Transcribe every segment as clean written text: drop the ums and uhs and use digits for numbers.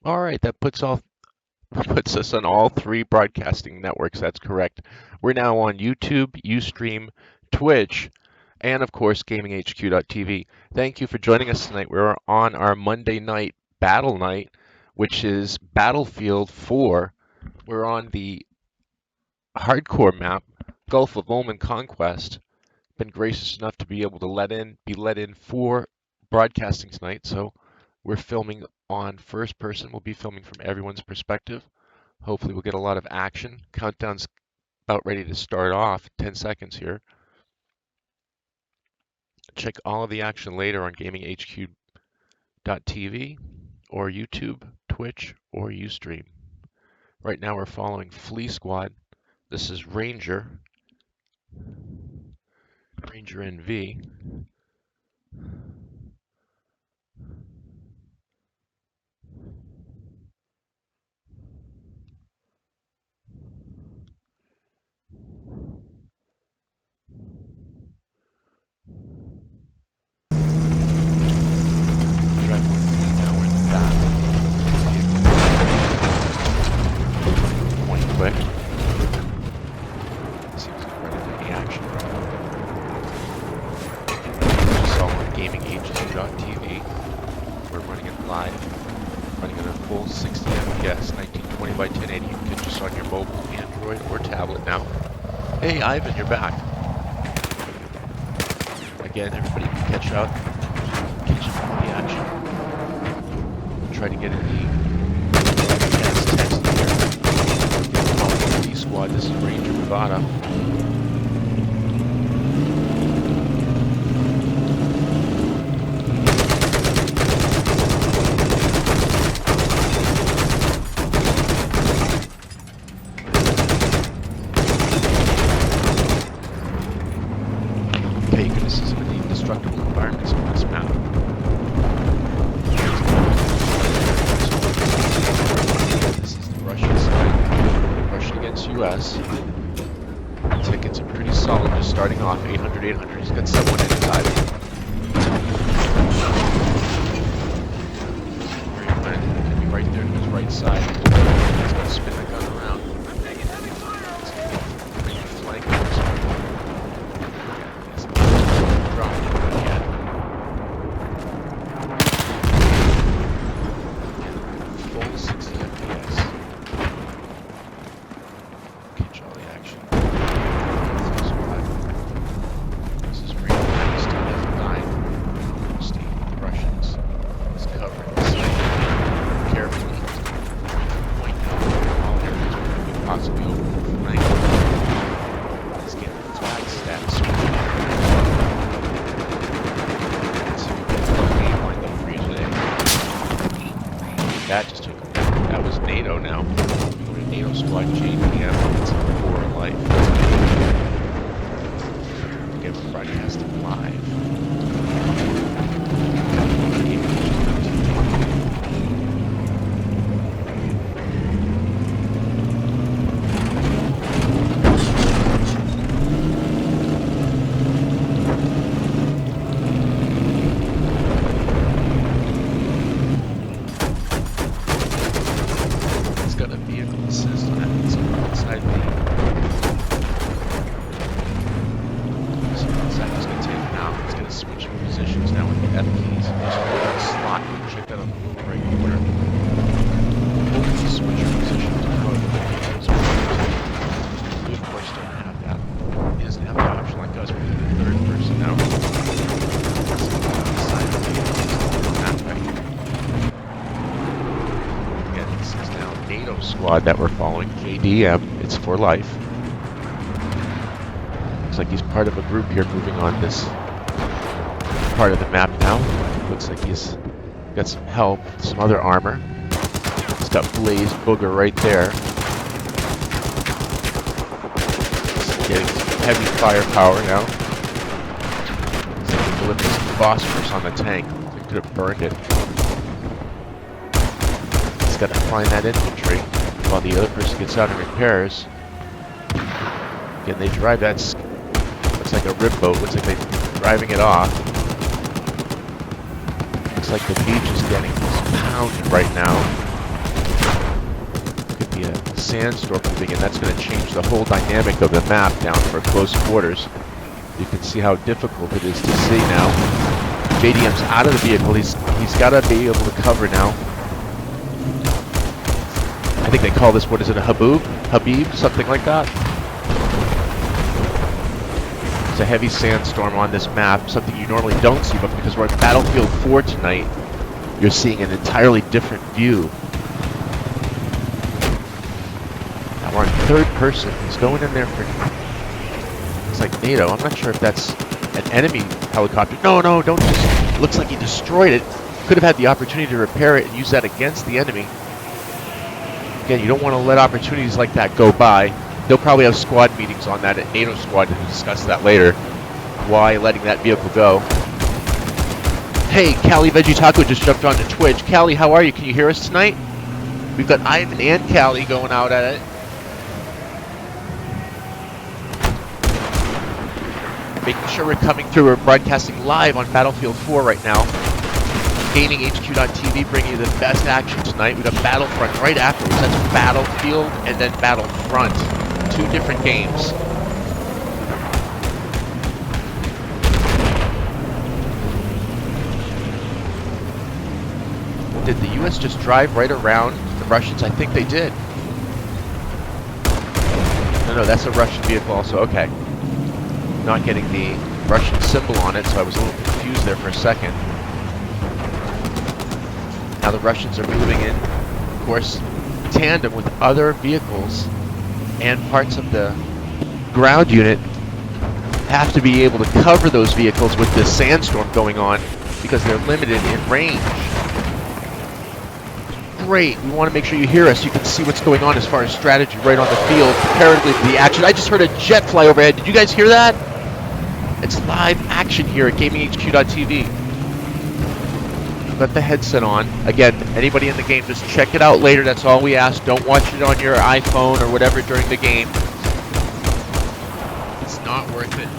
All right, that puts us on all three broadcasting networks. That's correct. We're now on YouTube, Ustream, Twitch, and of course GamingHQ.tv. Thank you for joining us tonight. We're on our Monday night battle night, which is Battlefield 4. We're on the hardcore map, Gulf of Oman Conquest. Been gracious enough to be able to be let in for broadcasting tonight. So we're filming on first person. We'll be filming from everyone's perspective. Hopefully we'll get a lot of action. Countdown's about ready to start off. 10 seconds here. Check all of the action later on GamingHQ.tv or YouTube, Twitch, or Ustream. Right now we're following Flea Squad. This is Ranger NV. Now we're in the back. Point quick. Seems like we're ready for any action. Just saw on GamingHQ.tv. We're running it live. Running at a full 60 FPS, 1920 by 1080. You can catch us on your mobile, Android, or tablet now. Hey, Ivan, you're back. Again, everybody can catch up on the action. Try to get in the text here. Get squad. This is Ranger Nevada. Okay, you can see some of the destructible environments on this map. This is the Russian side. Russian against US. Tickets are pretty solid, just starting off 800, 800. He's got someone inside. Where he went, could be right there to his right side. He's going to spin the gun around. He's going to make a flank. Full 60 FPS. Catch all the action. This is Ranger still F9. Steve with the Russians. He's covering the site carefully. Point out all areas where we could possibly overflank. He's getting the flag stats. That just took him down. That was NATO now. We go to NATO squad JDM. It's 4 life. Again, we're broadcasting live. Squad that we're following, JDM, it's for life. Looks like he's part of a group here moving on this part of the map now. Looks like he's got some help, some other armor. He's got Blaze Booger right there. He's getting some heavy firepower now. He's like he delivered some phosphorus on the tank. He could have burned it. He's got to find that infantry while the other person gets out and repairs. Again, they drive that, looks like a rib boat, looks like they're driving it off. Looks like the beach is getting pounded right now. be a sandstorm moving in. That's going to change the whole dynamic of the map down for close quarters. You can see how difficult it is to see now. JDM's out of the vehicle. He's got to be able to cover now. I think they call this, what is it, a Habib, something like that. It's a heavy sandstorm on this map, something you normally don't see, but because we're on Battlefield 4 tonight, you're seeing an entirely different view. Now we're on third person. He's going in there for, it's like NATO. I'm not sure if that's an enemy helicopter. No, don't just, it looks like he destroyed it. Could have had the opportunity to repair it and use that against the enemy. Again, you don't want to let opportunities like that go by. They'll probably have squad meetings on that at NATO squad to discuss that later. Why letting that vehicle go. Hey, Callie Veggie Taco just jumped onto Twitch. Callie, how are you? Can you hear us tonight? We've got Ivan and Callie going out at it. Making sure we're coming through. We're broadcasting live on Battlefield 4 right now. GamingHQ.tv bringing you the best action tonight. We've got Battlefront right afterwards. That's Battlefield and then Battlefront. 2 different games. Did the US just drive right around the Russians? I think they did. No, that's a Russian vehicle also. Okay. Not getting the Russian symbol on it, so I was a little confused there for a second. Now the Russians are moving in, of course, tandem with other vehicles, and parts of the ground unit have to be able to cover those vehicles with this sandstorm going on because they're limited in range. Great, we want to make sure you hear us. You can see what's going on as far as strategy right on the field, comparatively to the action. I just heard a jet fly overhead. Did you guys hear that? It's live action here at GamingHQ.tv. Got the headset on. Again, anybody in the game, just check it out later. That's all we ask. Don't watch it on your iPhone or whatever during the game. It's not worth it.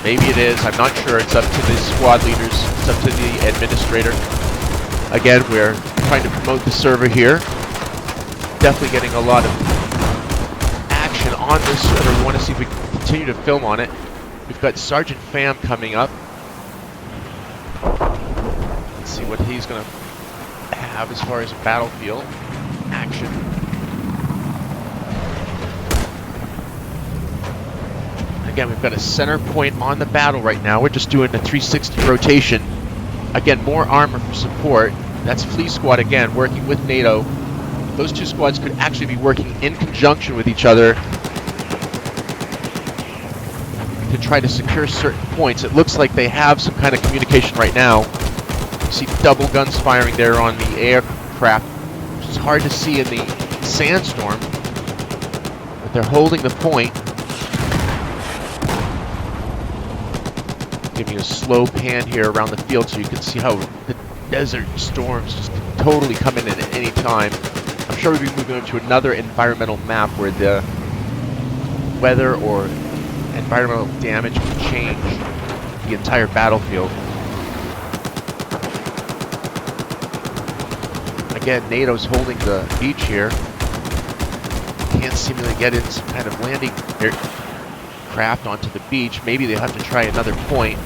Maybe it is. I'm not sure. It's up to the squad leaders. It's up to the administrator. Again, we're trying to promote the server here. Definitely getting a lot of action on this server. We want to see if we can continue to film on it. We've got Sergeant Pham coming up. See what he's going to have as far as Battlefield action. Again, we've got a center point on the battle right now. We're just doing a 360 rotation. Again, more armor for support. That's Flea Squad again, working with NATO. Those 2 squads could actually be working in conjunction with each other to try to secure certain points. It looks like they have some kind of communication right now. See double guns firing there on the aircraft, which is hard to see in the sandstorm, but they're holding the point. Giving you a slow pan here around the field so you can see how the desert storms just totally come in at any time. I'm sure we'll be moving on to another environmental map where the weather or environmental damage can change the entire battlefield. Again, NATO's holding the beach here. Can't seemingly get in some kind of landing aircraft onto the beach. Maybe they'll have to try another point.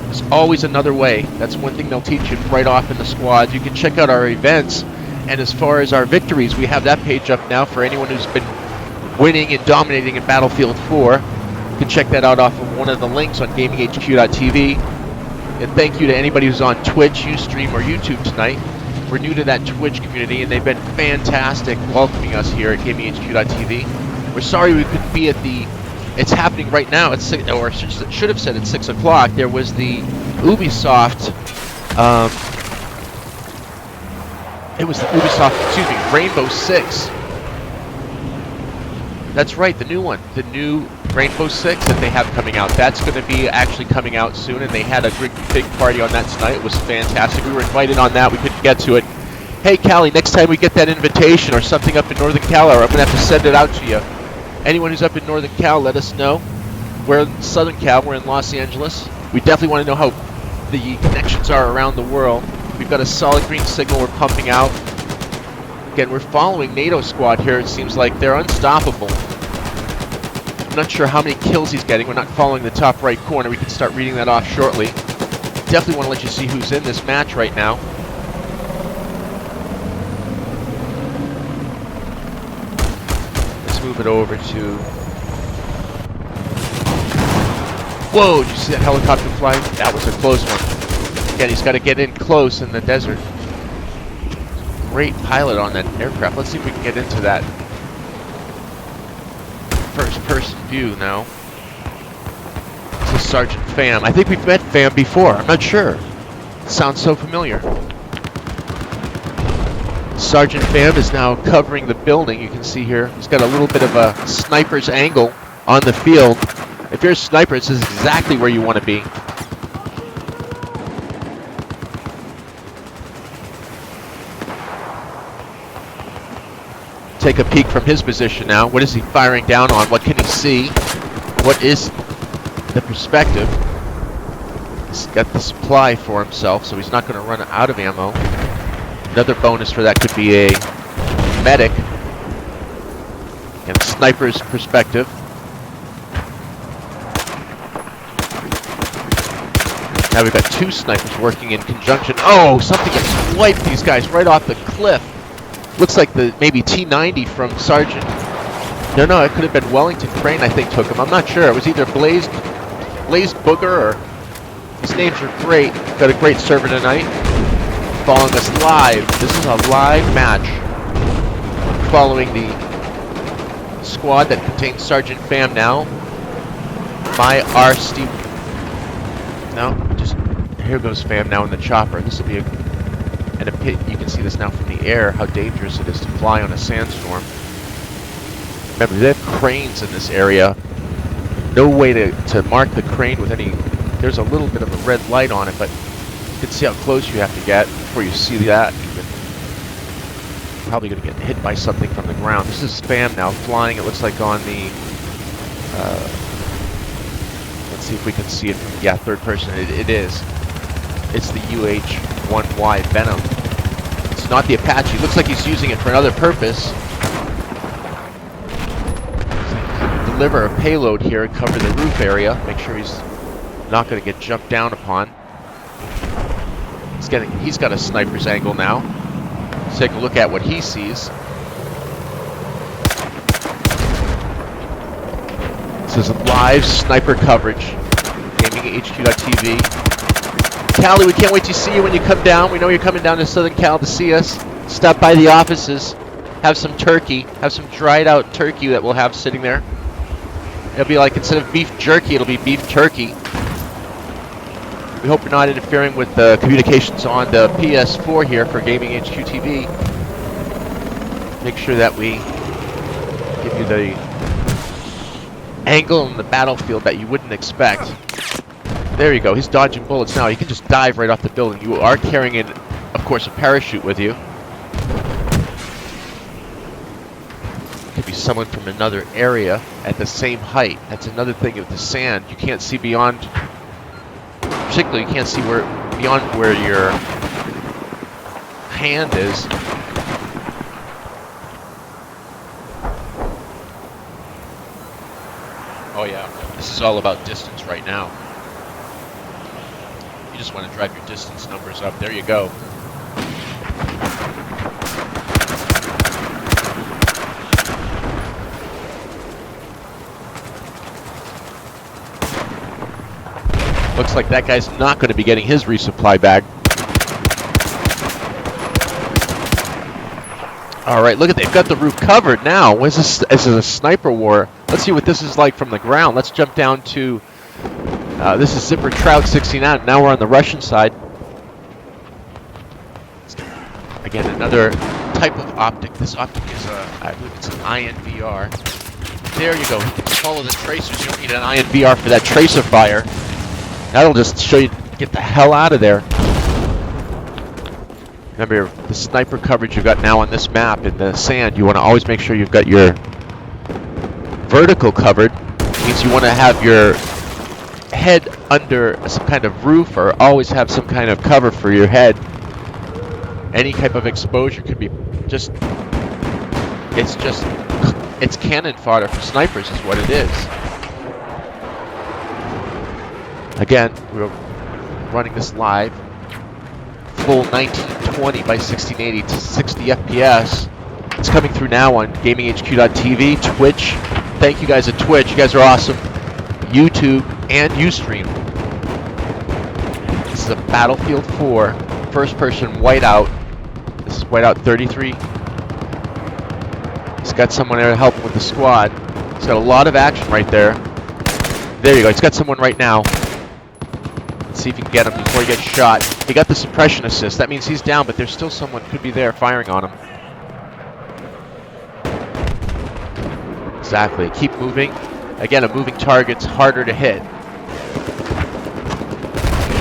There's always another way. That's one thing they'll teach you right off in the squads. You can check out our events, and as far as our victories, we have that page up now for anyone who's been winning and dominating in Battlefield 4. You can check that out off of one of the links on GamingHQ.tv. And thank you to anybody who's on Twitch, Ustream, or YouTube tonight. We're new to that Twitch community, and they've been fantastic welcoming us here at GamingHQ.tv. We're sorry we couldn't be at the... It's happening right now at 6, or should have said at 6 o'clock. There was the Ubisoft... it was the Ubisoft, excuse me, Rainbow Six. That's right, the new one. The new Rainbow Six that they have coming out. That's going to be actually coming out soon, and they had a big party on that tonight. It was fantastic. We were invited on that. We couldn't get to it. Hey, Callie, next time we get that invitation or something up in Northern Cal, I'm going to have to send it out to you. Anyone who's up in Northern Cal, let us know. We're in Southern Cal. We're in Los Angeles. We definitely want to know how the connections are around the world. We've got a solid green signal we're pumping out. Again, we're following NATO squad here. It seems like they're unstoppable. I'm not sure how many kills he's getting. We're not following the top right corner. We can start reading that off shortly. Definitely want to let you see who's in this match right now. Let's move it over to... Whoa, did you see that helicopter flying? That was a close one. Again, he's got to get in close in the desert. Great pilot on that aircraft. Let's see if we can get into that first-person view now. This is Sergeant Pham. I think we've met Pham before. I'm not sure. Sounds so familiar. Sergeant Pham is now covering the building. You can see here he's got a little bit of a sniper's angle on the field. If you're a sniper, this is exactly where you want to be. Take a peek from his position now. What is he firing down on? What can he see? What is the perspective? He's got the supply for himself, so he's not going to run out of ammo. Another bonus for that could be a medic. And sniper's perspective. Now we've got two snipers working in conjunction. Oh, something has wiped these guys right off the cliff. Looks like the maybe T-90 from Sergeant. No, it could have been Wellington Crane, I think, took him. I'm not sure. It was either Blazed Booger or... These names are great. Got a great server tonight. Following us live. This is a live match. Following the squad that contains Sergeant Pham now. My R. Steve... No, just... Here goes Pham now in the chopper. This will be a... And a pit, you can see this now from the air, how dangerous it is to fly on a sandstorm. Remember, they have cranes in this area. No way to mark the crane with any... There's a little bit of a red light on it, but you can see how close you have to get before you see that. You're probably going to get hit by something from the ground. This is Pham now, flying, it looks like on the... let's see if we can see it from... Yeah, third person. It is. It's the UH-1Y Venom. It's not the Apache. Looks like he's using it for another purpose. Deliver a payload here and cover the roof area. Make sure he's not going to get jumped down upon. He's got a sniper's angle now. Let's take a look at what he sees. This is live sniper coverage. GamingHQ.tv. Callie, we can't wait to see you when you come down. We know you're coming down to Southern Cal to see us. Stop by the offices. Have some turkey. Have some dried out turkey that we'll have sitting there. It'll be like, instead of beef jerky, it'll be beef turkey. We hope you're not interfering with the communications on the PS4 here for GamingHQ TV. Make sure that we give you the angle on the battlefield that you wouldn't expect. There you go. He's dodging bullets now. He can just dive right off the building. You are carrying in, of course, a parachute with you. Could be someone from another area at the same height. That's another thing with the sand. You can't see beyond, particularly you can't see beyond where your hand is. Oh yeah, this is all about distance right now. You just want to drive your distance numbers up. There you go. Looks like that guy's not going to be getting his resupply bag. Alright, look at, they've got the roof covered now. This is a sniper war. Let's see what this is like from the ground. Let's jump down to... this is Zipper Trout 69. Now we're on the Russian side. Again, another type of optic. This optic is, I believe it's an INVR. There you go. You can follow the tracers. You don't need an INVR for that tracer fire. That'll just show you to get the hell out of there. Remember, the sniper coverage you've got now on this map in the sand, you want to always make sure you've got your vertical covered. It means you want to have your head under some kind of roof, or always have some kind of cover for your head. Any type of exposure could be It's cannon fodder for snipers is what it is. Again, we're running this live. Full 1920 by 1680 to 60 FPS. It's coming through now on GamingHQ.tv, Twitch. Thank you guys at Twitch. You guys are awesome. YouTube and Ustream. This is a Battlefield 4 first-person whiteout. This is whiteout 33. He's got someone there to help him with the squad. He's got a lot of action right there. There you go. He's got someone right now. Let's see if he can get him before he gets shot. He got the suppression assist. That means he's down, but there's still someone could be there firing on him. Exactly. Keep moving. Again, a moving target's harder to hit.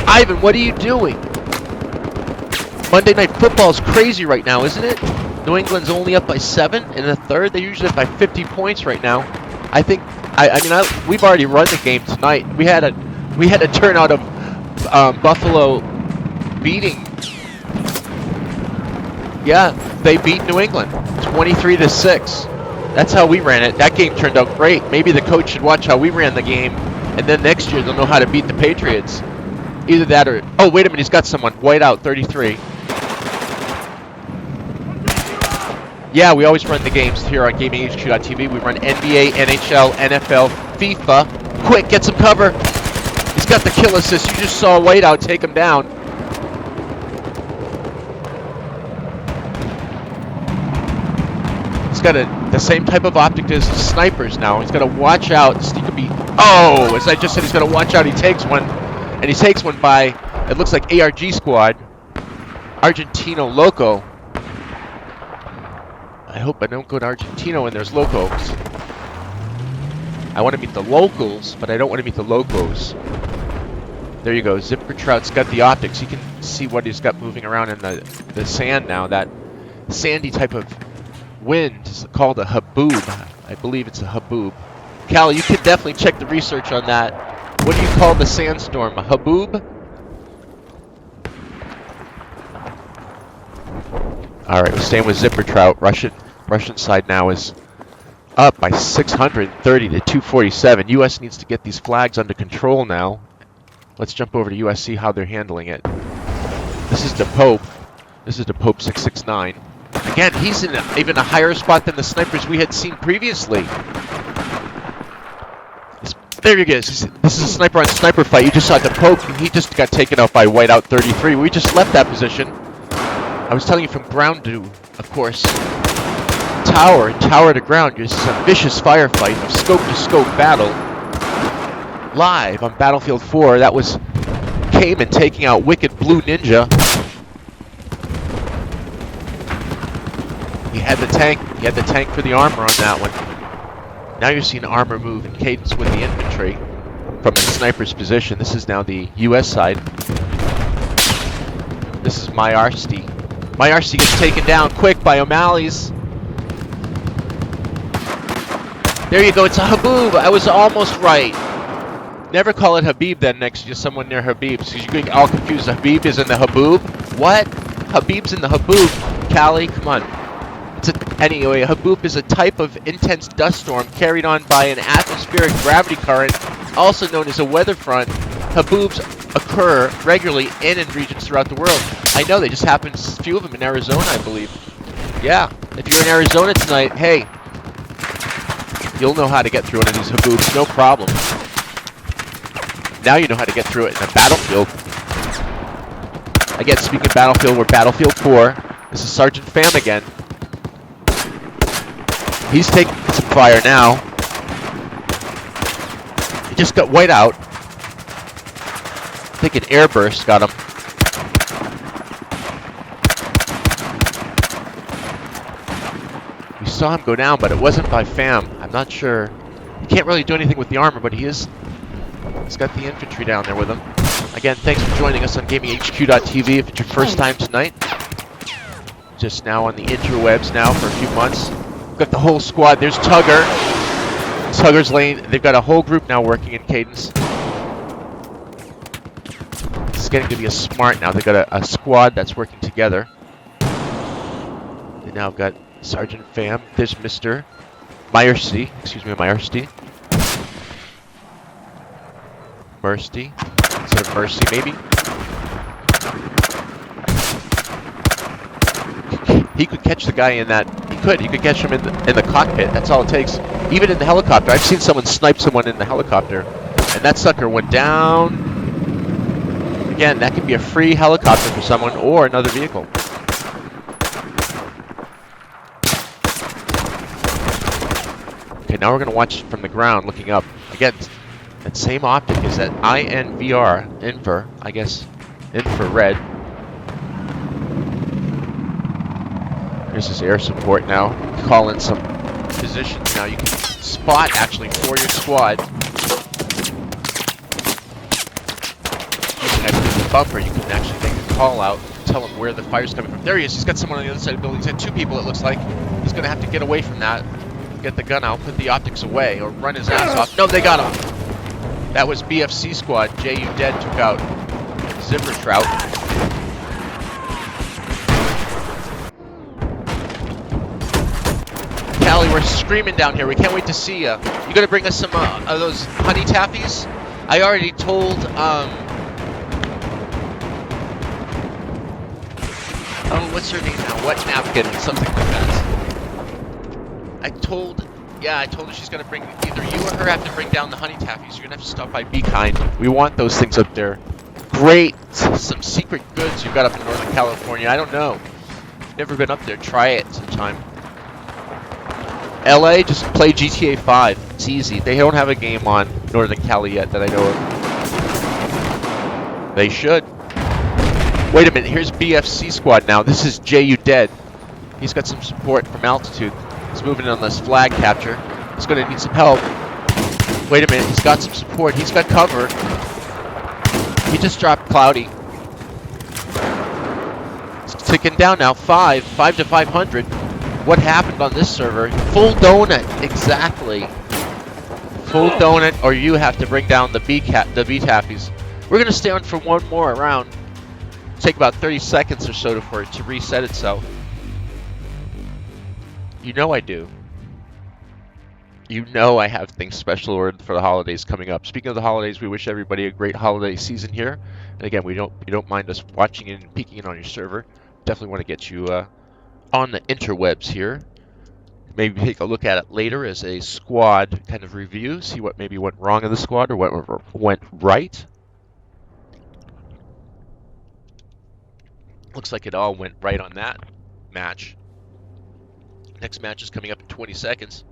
Ivan, what are you doing? Monday Night Football's crazy right now, isn't it? New England's only up by 7 in the third. They're usually up by 50 points right now. I think. We've already run the game tonight. We had a turnout of Buffalo beating. Yeah, they beat New England 23-6. That's how we ran it. That game turned out great. Maybe the coach should watch how we ran the game, and then next year they'll know how to beat the Patriots. Either that or... Oh, wait a minute. He's got someone. Whiteout 33. Yeah, we always run the games here on GamingHQ.tv. We run NBA, NHL, NFL, FIFA. Quick, get some cover. He's got the kill assist. You just saw Whiteout take him down. He's got the same type of optic as snipers now. He's got to watch out. He could be... Oh, as I just said, he's got to watch out. He takes one. And he takes one by, it looks like ARG squad. Argentino Loco. I hope I don't go to Argentino and there's locos. I want to meet the locals, but I don't want to meet the locos. There you go. Zipper Trout's got the optics. You can see what he's got moving around in the sand now. That sandy type of wind is called a haboob. I believe it's a haboob. Cal, you could definitely check the research on that. What do you call the sandstorm? A haboob? Alright, we're staying with Zipper Trout. Russian side now is up by 630 to 247. U.S. needs to get these flags under control now. Let's jump over to U.S. see how they're handling it. This is the Pope. This is the Pope 669. Again, he's in even a higher spot than the snipers we had seen previously. There you go. This is a sniper on sniper fight. You just saw the Pope. He just got taken out by Whiteout 33. We just left that position. I was telling you from ground to, of course, tower to ground. There's a vicious firefight of scope-to-scope battle. Live on Battlefield 4. That was Cayman taking out Wicked Blue Ninja. He had the tank. He had the tank for the armor on that one. Now you're seeing armor move in cadence with the infantry from the sniper's position. This is now the U.S. side. This is my RC. My RC gets taken down quick by O'Malley's. There you go. It's a Haboob. I was almost right. Never call it Habib then next to someone near Habib. So you get all confused. Habib is in the Haboob. What? Habib's in the Haboob. Callie, come on. Anyway, a Haboob is a type of intense dust storm carried on by an atmospheric gravity current, also known as a weather front. Haboobs occur regularly in regions throughout the world. I know, they just happen, a few of them in Arizona, I believe. Yeah, if you're in Arizona tonight, hey, you'll know how to get through one of these Haboobs, no problem. Now you know how to get through it in a battlefield. Again, speaking of Battlefield, we're Battlefield 4. This is Sergeant Pham again. He's taking some fire now. He just got white out. I think an airburst got him. We saw him go down, but it wasn't by Pham. I'm not sure. He can't really do anything with the armor, but he's got the infantry down there with him. Again, thanks for joining us on GamingHQ.tv. If it's your first time tonight, just now on the interwebs now for a few months. We've got the whole squad. There's Tugger. Tugger's lane. They've got a whole group now working in cadence. This is getting to be a smart now. They've got a squad that's working together. And now I've got Sergeant Pham. There's Mr. Myersty. Excuse me, Myersty. Mersty. Instead of Mercy, maybe. He could catch the guy in that. He could catch him in the cockpit. That's all it takes. Even in the helicopter. I've seen someone snipe someone in the helicopter, and that sucker went down. Again, that could be a free helicopter for someone or another vehicle. Okay, now we're going to watch from the ground, looking up. Again, that same optic is that INVR, infra, I guess, infrared. There's this air support now. Call in some positions now. You can spot actually for your squad. Using the bumper, you can actually make a call out, tell him where the fire's coming from. There he is. He's got someone on the other side of the building. He's got two people, it looks like. He's going to have to get away from that. Get the gun out, put the optics away, or run his ass off. No, they got him. That was BFC squad. JU Dead took out Zipper Trout. Callie, we're screaming down here. We can't wait to see you. You gonna bring us some of those honey taffies? I already told, oh, what's her name now? What napkin? Something like that. I told her she's gonna bring, either you or her have to bring down the honey taffies. You're gonna have to stop by Be Kind. We want those things up there. Great, some secret goods you've got up in Northern California. I don't know. Never been up there. Try it sometime. LA, just play GTA 5. It's easy. They don't have a game on Northern Cali yet that I know of. They should. Wait a minute, here's BFC squad now. This is JU Dead. He's got some support from altitude. He's moving on this flag capture. He's going to need some help. Wait a minute, he's got some support. He's got cover. He just dropped Cloudy. It's ticking down now. 5 to 500. What happened on this server? Full donut, exactly. Full donut, or you have to bring down the B taffies. We're gonna stay on for one more round. Take about 30 seconds or so for it to reset itself. You know I do. You know I have things special ordered for the holidays coming up. Speaking of the holidays, we wish everybody a great holiday season here. And again, you don't mind us watching it and peeking in on your server. Definitely want to get you on the interwebs here. Maybe take a look at it later as a squad kind of review, see what maybe went wrong in the squad or what went right. Looks like it all went right on that match. Next match is coming up in 20 seconds.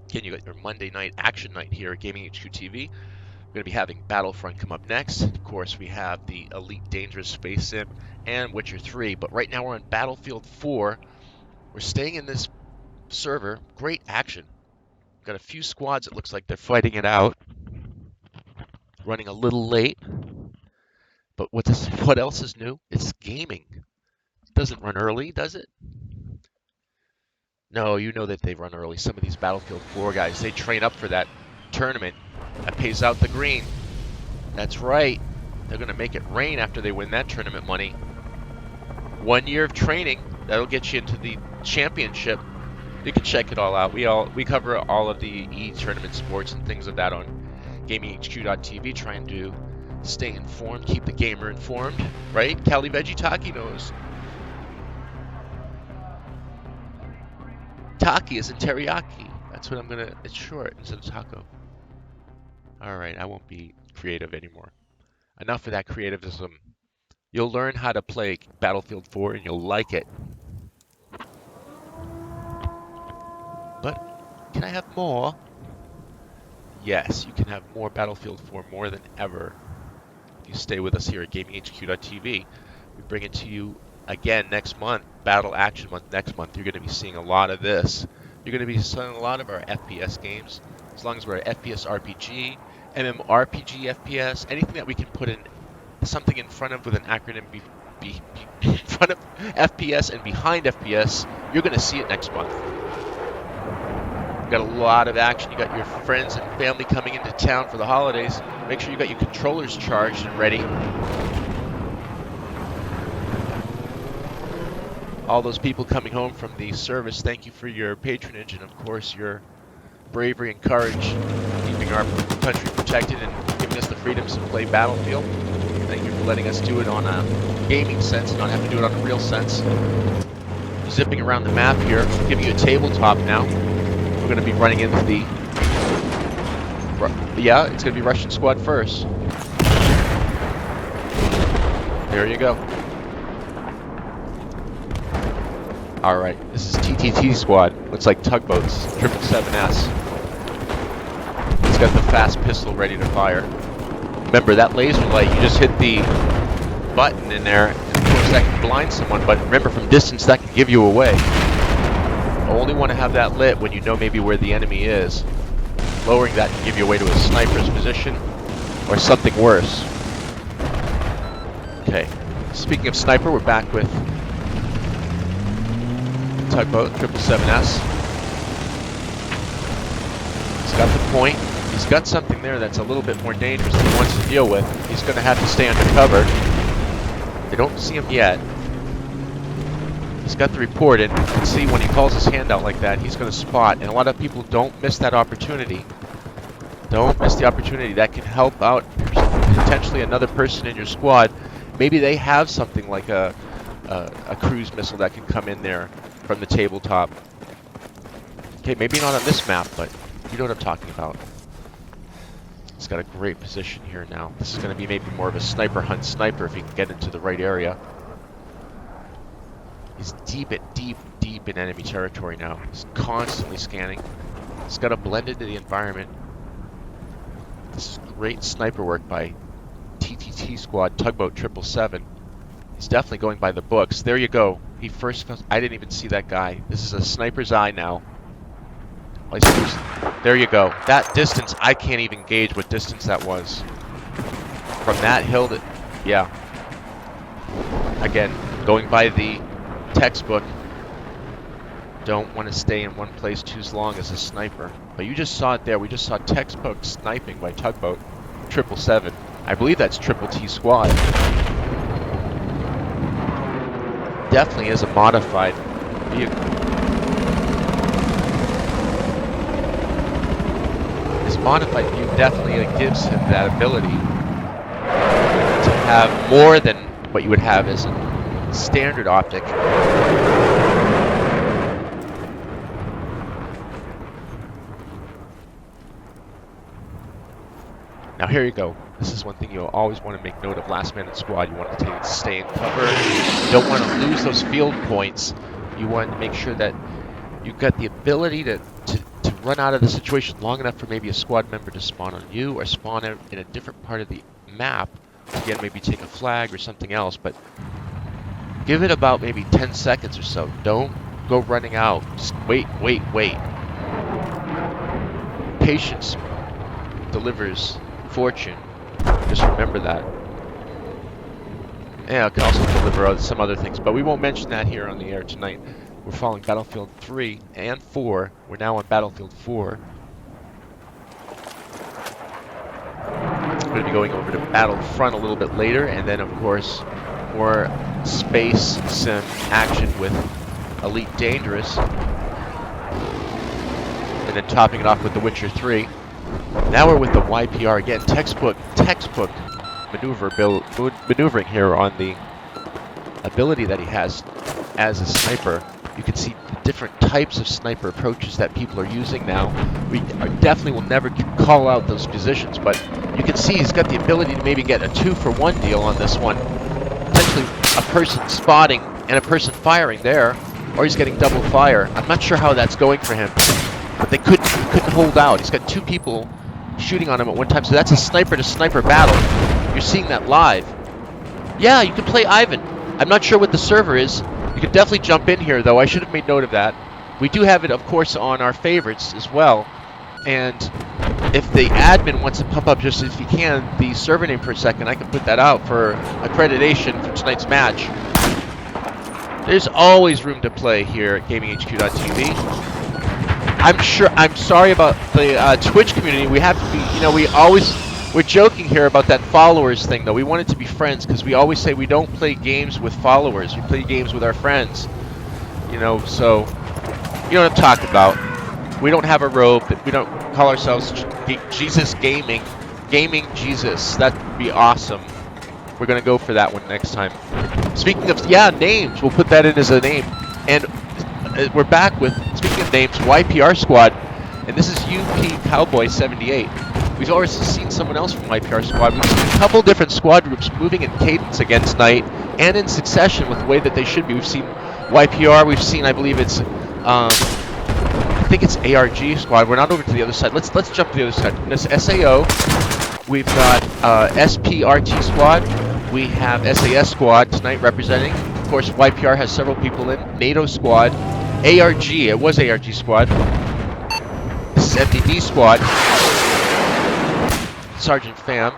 Again, you got your Monday night action night here at GamingHQ TV. We're going to be having Battlefront come up next. Of course, we have the Elite Dangerous Space Sim and Witcher 3. But right now we're on Battlefield 4. We're staying in this server. Great action. Got a few squads. It looks like they're fighting it out. Running a little late. But what else is new? It's gaming. It doesn't run early, does it? No, you know that they run early. Some of these Battlefield 4 guys, they train up for that tournament. That pays out the green. That's right. They're going to make it rain after they win that tournament money. 1 year of training. That'll get you into the championship. You can check it all out. We cover all of the e-tournament sports and things of that on GamingHQ.tv, trying to stay informed, keep the gamer informed. Right? Cali Veggie Taki knows. Taki is in teriyaki. That's what I'm going to... It's short instead of taco. Alright, I won't be creative anymore. Enough of that creativism. You'll learn how to play Battlefield 4 and you'll like it. But, can I have more? Yes, you can have more Battlefield 4, more than ever. If you stay with us here at GamingHQ.tv. We bring it to you again next month, Battle Action Month next month. You're going to be seeing a lot of this. You're going to be seeing a lot of our FPS games. As long as we're FPS RPG, MMORPG FPS, anything that we can put in something in front of with an acronym in front of FPS and behind FPS, you're going to see it next month. You've got a lot of action. You got your friends and family coming into town for the holidays. Make sure you got your controllers charged and ready. all those people coming home from the service, thank you for your patronage and, of course, your bravery and courage, keeping our country protected and giving us the freedoms to play Battlefield. Thank you for letting us do it on a gaming sense and not have to do it on a real sense. Zipping around the map here, giving you a tabletop now. We're going to be running into the... Yeah, it's going to be Russian squad first. There you go. Alright, this is TTT squad. Looks like tugboats, 777S. He's got the fast pistol ready to fire. Remember, that laser light, you just hit the button in there, and of course that can blind someone, but remember, from distance that can give you away. You only want to have that lit when you know maybe where the enemy is. Lowering that can give you away to a sniper's position, or something worse. Okay, speaking of sniper, we're back with tugboat, 777S. He's got the point. He's got something there that's a little bit more dangerous than he wants to deal with. He's going to have to stay under cover. They don't see him yet. He's got the report, and you can see when he calls his hand out like that, he's going to spot. And a lot of people don't miss that opportunity. Don't miss the opportunity. That can help out potentially another person in your squad. Maybe they have something like a cruise missile that can come in there from the tabletop. Okay, maybe not on this map, but you know what I'm talking about. He's got a great position here now. This is going to be maybe more of a sniper hunt sniper if he can get into the right area. He's deep in enemy territory now. He's constantly scanning. He's got to blend into the environment. This is great sniper work by TTT squad, tugboat 777. He's definitely going by the books. There you go. He first... I didn't even see that guy. This is a sniper's eye now. There you go. That distance, I can't even gauge what distance that was. From that hill to... Yeah. Again, going by the textbook. Don't want to stay in one place too long as a sniper. But you just saw it there. We just saw textbook sniping by tugboat 777. I believe that's Triple T squad. Definitely is a modified vehicle. This modified view definitely gives him that ability to have more than what you would have as a standard optic. Now here you go. This is one thing you'll always want to make note of. Last man in squad, you want to stay in cover. You don't want to lose those field points. You want to make sure that you've got the ability to run out of the situation long enough for maybe a squad member to spawn on you or spawn in a different part of the map. Again, maybe take a flag or something else, but give it about maybe 10 seconds or so. Don't go running out. Just wait. Patience delivers fortune. Just remember that. Yeah, it can also deliver some other things, but we won't mention that here on the air tonight. We're following Battlefield 3 and 4. We're now on Battlefield 4. We're going to be going over to Battlefront a little bit later, and then, of course, more space sim action with Elite Dangerous. And then topping it off with The Witcher 3. Now we're with the YPR again. Textbook maneuvering here on the ability that he has as a sniper. You can see the different types of sniper approaches that people are using now. We definitely will never call out those positions, but you can see he's got the ability to maybe get a 2-for-1 deal on this one. Potentially a person spotting and a person firing there, or he's getting double fire. I'm not sure how that's going for him, but he couldn't hold out. He's got two people shooting on him at one time, so that's a sniper-to-sniper battle. You're seeing that live. Yeah, you can play Ivan. I'm not sure what the server is. You can definitely jump in here, though. I should have made note of that. We do have it, of course, on our favorites as well. And if the admin wants to pump up just if he can the server name for a second, I can put that out for accreditation for tonight's match. There's always room to play here at GamingHQ.tv. I'm sorry about the Twitch community. We have to be, we're joking here about that followers thing, though. We want it to be friends, because we always say we don't play games with followers. We play games with our friends. You know, so you know what I'm talking about. We don't have a robe. We don't call ourselves Jesus Gaming. Gaming Jesus. That'd be awesome. We're going to go for that one next time. Speaking of, yeah, names. We'll put that in as a name. And we're back with, speaking of names, YPR Squad. And this is UP Cowboy 78. We've already seen someone else from YPR Squad. We've seen a couple different squad groups moving in cadence against night and in succession with the way that they should be. We've seen YPR. We've seen, I believe it's, I think it's ARG Squad. We're not over to the other side. Let's jump to the other side. This SAO. We've got SPRT Squad. We have SAS Squad tonight representing. Of course, YPR has several people in. NATO Squad. ARG. It was ARG Squad. This is MDD Squad. Sergeant Fam.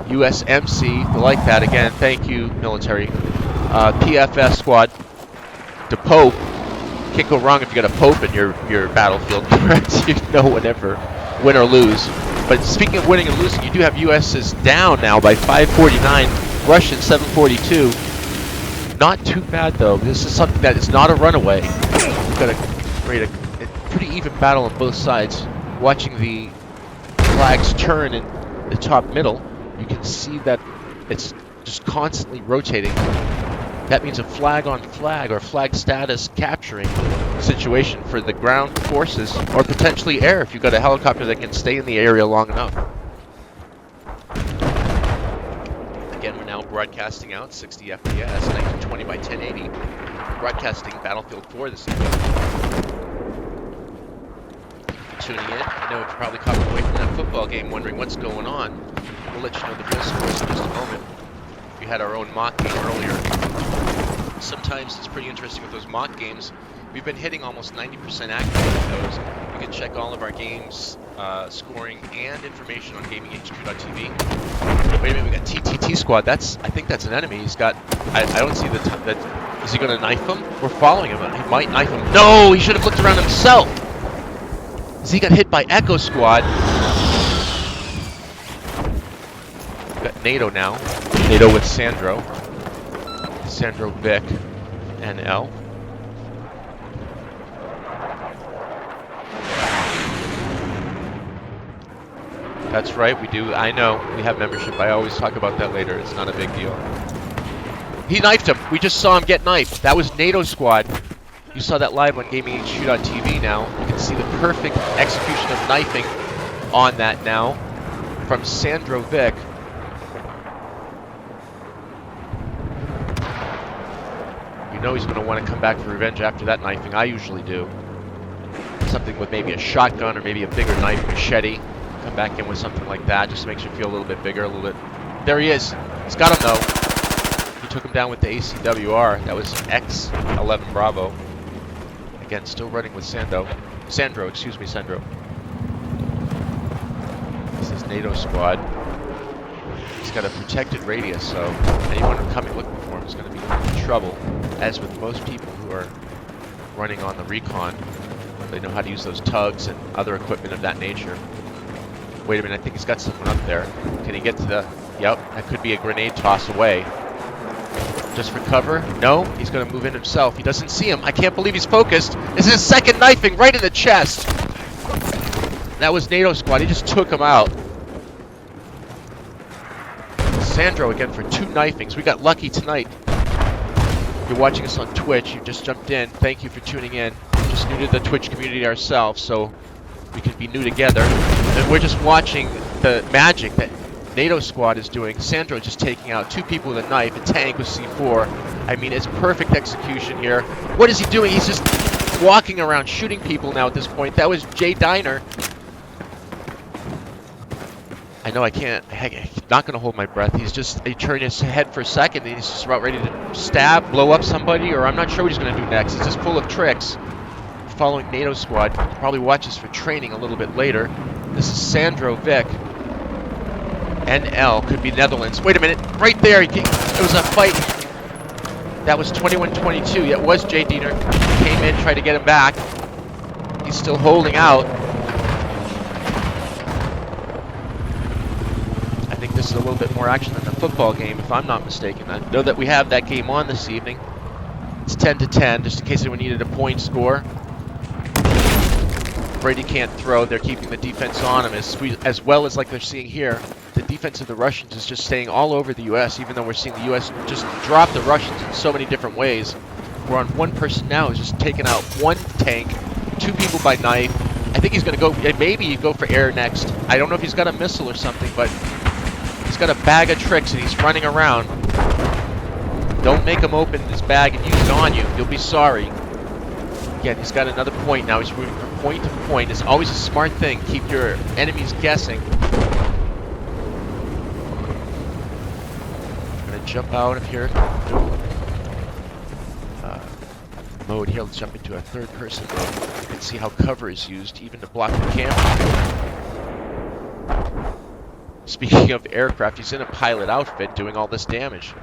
USMC. We like that again. Thank you, military. PFS Squad. The Pope. Can't go wrong if you got a Pope in your battlefield, correct? You know, whenever, win or lose. But speaking of winning and losing, you do have US's down now by 549, Russian 742. Not too bad though. This is something that is not a runaway. We've got a pretty even battle on both sides. Watching the flags turn in the top middle, you can see that it's just constantly rotating. That means a flag on flag or flag status capturing situation for the ground forces or potentially air if you've got a helicopter that can stay in the area long enough. Again, we're now broadcasting out 60 FPS, 1920 by 1080. Broadcasting Battlefield 4 this evening. Tuning in. I know you're probably caught away from that football game wondering what's going on. We'll let you know the real scores in just a moment. We had our own mock game earlier. Sometimes it's pretty interesting with those mock games. We've been hitting almost 90% accurate with those. You can check all of our games, scoring, and information on GamingHQ.tv. Wait a minute, we got TTT Squad. I think that's an enemy. He's got, I don't see that. Is he going to knife him? We're following him. He might knife him. No, he should have looked around himself. He got hit by Echo Squad. We've got NATO now. NATO with Sandro. Sandro Vic and L. That's right, we do. I know, we have membership. I always talk about that later. It's not a big deal. He knifed him. We just saw him get knifed. That was NATO Squad. You saw that live on GamingHQ.tv now. You can see the perfect execution of knifing on that now from Sandro Vic. You know he's going to want to come back for revenge after that knifing. I usually do. Something with maybe a shotgun or maybe a bigger knife, machete. Come back in with something like that. Just makes you feel a little bit bigger, a little bit. There he is. He's got him though. He took him down with the ACWR. That was X11 Bravo. Again, still running with Sandro. Sandro. This is NATO Squad. He's got a protected radius, so anyone coming looking for him is going to be in trouble. As with most people who are running on the recon, they know how to use those tugs and other equipment of that nature. Wait a minute, I think he's got someone up there. Can he get to the... Yep, that could be a grenade toss away. Just for cover? No, he's going to move in himself. He doesn't see him. I can't believe he's focused. This is his second knifing right in the chest. That was NATO Squad. He just took him out. Sandro again for 2 knifings. We got lucky tonight. If you're watching us on Twitch, you just jumped in. Thank you for tuning in. We're just new to the Twitch community ourselves, so we can be new together. And we're just watching the magic that NATO Squad is doing. Sandro just taking out 2 people with a knife, a tank with C4. I mean, it's perfect execution here. What is he doing? He's just walking around shooting people now at this point. That was Jay Diner. I know I can't, I'm not going to hold my breath. He turned his head for a second and he's just about ready to stab, blow up somebody, or I'm not sure what he's going to do next. He's just full of tricks. Following NATO Squad. You can probably watch this for training a little bit later. This is Sandro Vic. NL, could be Netherlands. Wait a minute, right there, it was a fight. That was 21-22, it was Jay Diener. Came in, tried to get him back. He's still holding out. I think this is a little bit more action than the football game, if I'm not mistaken. I know that we have that game on this evening. It's 10 to 10, just in case anyone needed a point score. Brady can't throw. They're keeping the defense on him as well as like they're seeing here. The defense of the Russians is just staying all over the U.S., even though we're seeing the U.S. just drop the Russians in so many different ways. We're on one person now who's just taking out one tank, 2 people by knife. I think he's going to go, maybe he'd go for air next. I don't know if he's got a missile or something, but he's got a bag of tricks and he's running around. Don't make him open his bag and use it on you. You'll be sorry. Again, he's got another point now. He's moving from point to point. It's always a smart thing. Keep your enemies guessing. I'm going to jump out of here. Mode here. Let's jump into a third person mode. You can see how cover is used even to block the camera. Speaking of aircraft, he's in a pilot outfit doing all this damage.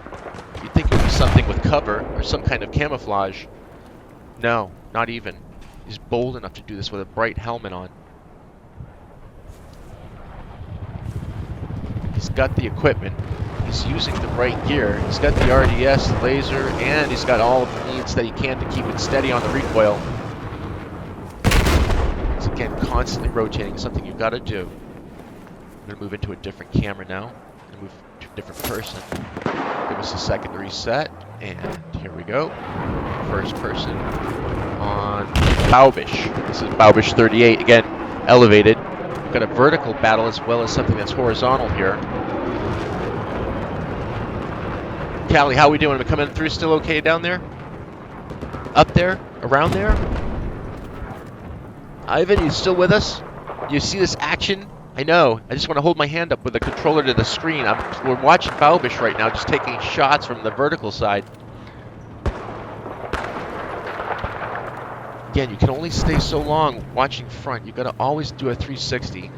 You'd think it would be something with cover or some kind of camouflage. No, not even. He's bold enough to do this with a bright helmet on. He's got the equipment. He's using the right gear. He's got the RDS, the laser, and he's got all the needs that he can to keep it steady on the recoil. He's again constantly rotating, something you've got to do. I'm going to move into a different camera now. I'm going to move to a different person. Give us a second to reset, and here we go. First person on Baubish. This is Baubish 38, again, elevated. We've got a vertical battle as well as something that's horizontal here. Callie, how are we doing? Are we coming through still okay down there? Up there? Around there? Ivan, you still with us? You see this action? I know. I just want to hold my hand up with the controller to the screen. We're watching Baubish right now, just taking shots from the vertical side. Again, you can only stay so long watching front. You've got to always do a 360,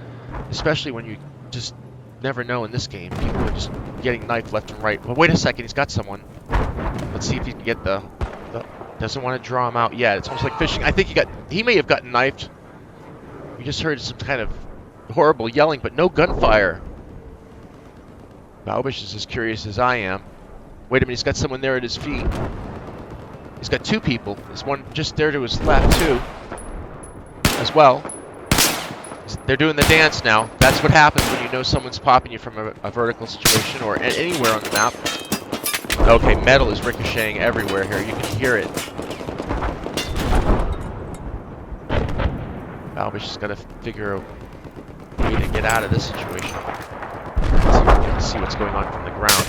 especially when you just never know in this game. People are just getting knifed left and right. Well, wait a second, he's got someone. Let's see if he can get the doesn't want to draw him out yet. It's almost like fishing. I think he may have gotten knifed. We just heard some kind of horrible yelling, but no gunfire. Baubish is as curious as I am. Wait a minute, he's got someone there at his feet. He's got 2 people. There's one just there to his left, too, as well. They're doing the dance now. That's what happens when you know someone's popping you from a vertical situation or anywhere on the map. Okay, metal is ricocheting everywhere here. You can hear it. Baubish has got to figure a way to get out of this situation. Let's see what's going on from the ground.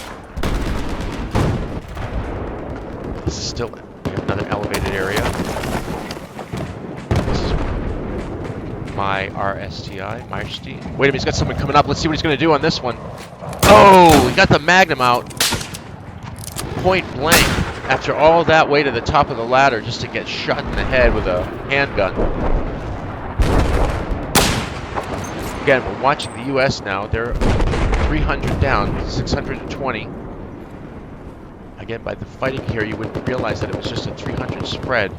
This is still another elevated area. This is my RSTI. Wait a minute, he's got someone coming up. Let's see what he's going to do on this one. Oh, he got the Magnum out. Point blank. After all that way to the top of the ladder just to get shot in the head with a handgun. Again, we're watching the U.S. now. They're 300 down, 620. Again, by the fighting here, you wouldn't realize that it was just a 300 spread. I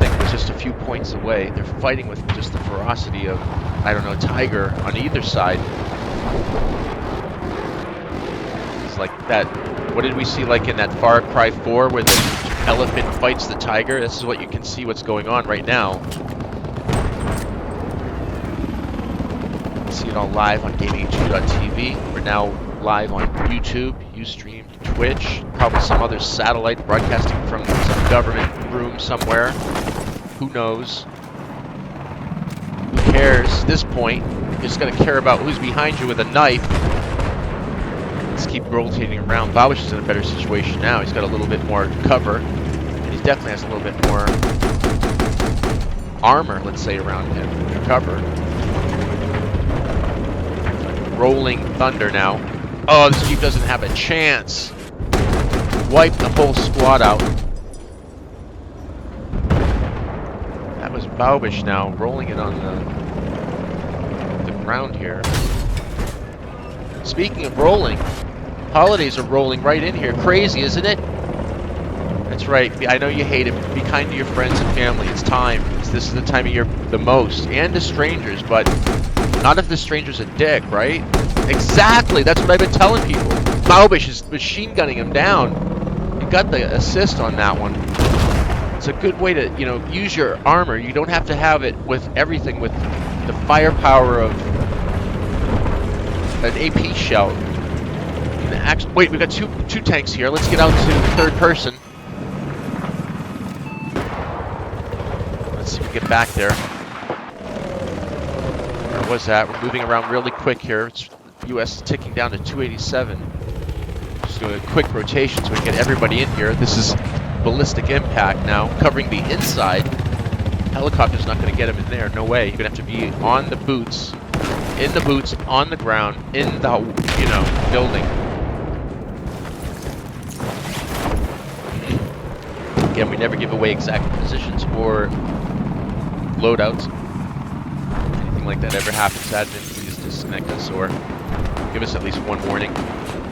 think it was just a few points away. They're fighting with just the ferocity of, I don't know, tiger on either side. It's like that. What did we see like in that Far Cry 4 where the elephant fights the tiger? This is what you can see what's going on right now. See it all live on GamingHQ.tv. We're now live on YouTube, Ustream, Twitch, probably some other satellite broadcasting from some government room somewhere. Who knows? Who cares? At this point, you're just going to care about who's behind you with a knife. Let's keep rotating around. Baubish is in a better situation now. He's got a little bit more cover, and he definitely has a little bit more armor, let's say, around him to cover. Rolling thunder now. Oh, this Jeep doesn't have a chance. Wipe the whole squad out. That was Baubish now, rolling it on the ground here. Speaking of rolling, holidays are rolling right in here. Crazy, isn't it? That's right. I know you hate it, but be kind to your friends and family. It's time. This is the time of year the most. And to strangers, but not if the stranger's a dick, right? Exactly. That's what I've been telling people. Baubish is machine gunning him down. got the assist on that one. It's a good way to, you know, use your armor. You don't have to have it with everything with the firepower of an AP shell. Wait, we've got two tanks here. Let's get out to third person. Let's see if we can get back there. Where was that? We're moving around really quick here. It's US is ticking down to 287. Just doing a quick rotation so we can get everybody in here. This is ballistic impact now, covering the inside. Helicopter's not going to get him in there. No way. You're going to have to be on the boots, in the boots, on the ground, in the, you know, building. Again, we never give away exact positions or loadouts. Anything like that ever happens, admin, please disconnect us or give us at least one warning.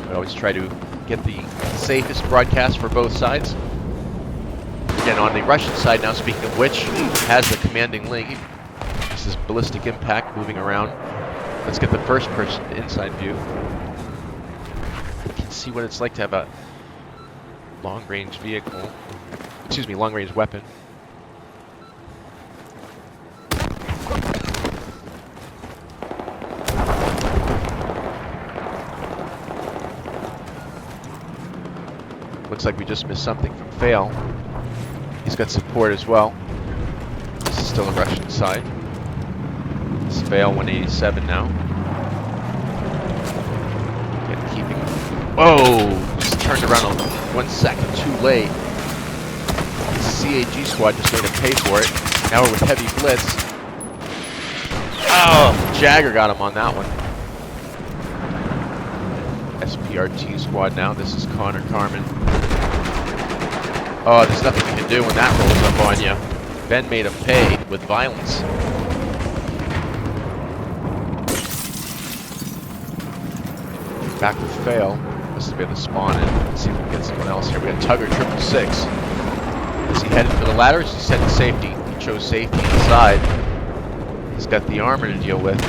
We always try to get the safest broadcast for both sides. Again, on the Russian side now, speaking of which, has the commanding link. This is ballistic impact moving around. Let's get the first person inside view. You can see what it's like to have a long-range vehicle. Excuse me, long-range weapon. Looks like we just missed something from Fail. He's got support as well. This is still the Russian side. This is Fail 187 now. Again, keeping. Whoa! Just turned around 1 second too late. The CAG squad just made him pay for it. Now we're with heavy blitz. Oh! Jagger got him on that one. SPRT squad now. This is Connor Carmen. Oh, there's nothing we can do when that rolls up on you. Ben made him pay with violence. Back with Fail. This will be able to spawn in. Let's see if we can get someone else here. We got Tugger 666. Is he headed for the ladder or is he setting safety? He chose safety inside. He's got the armor to deal with.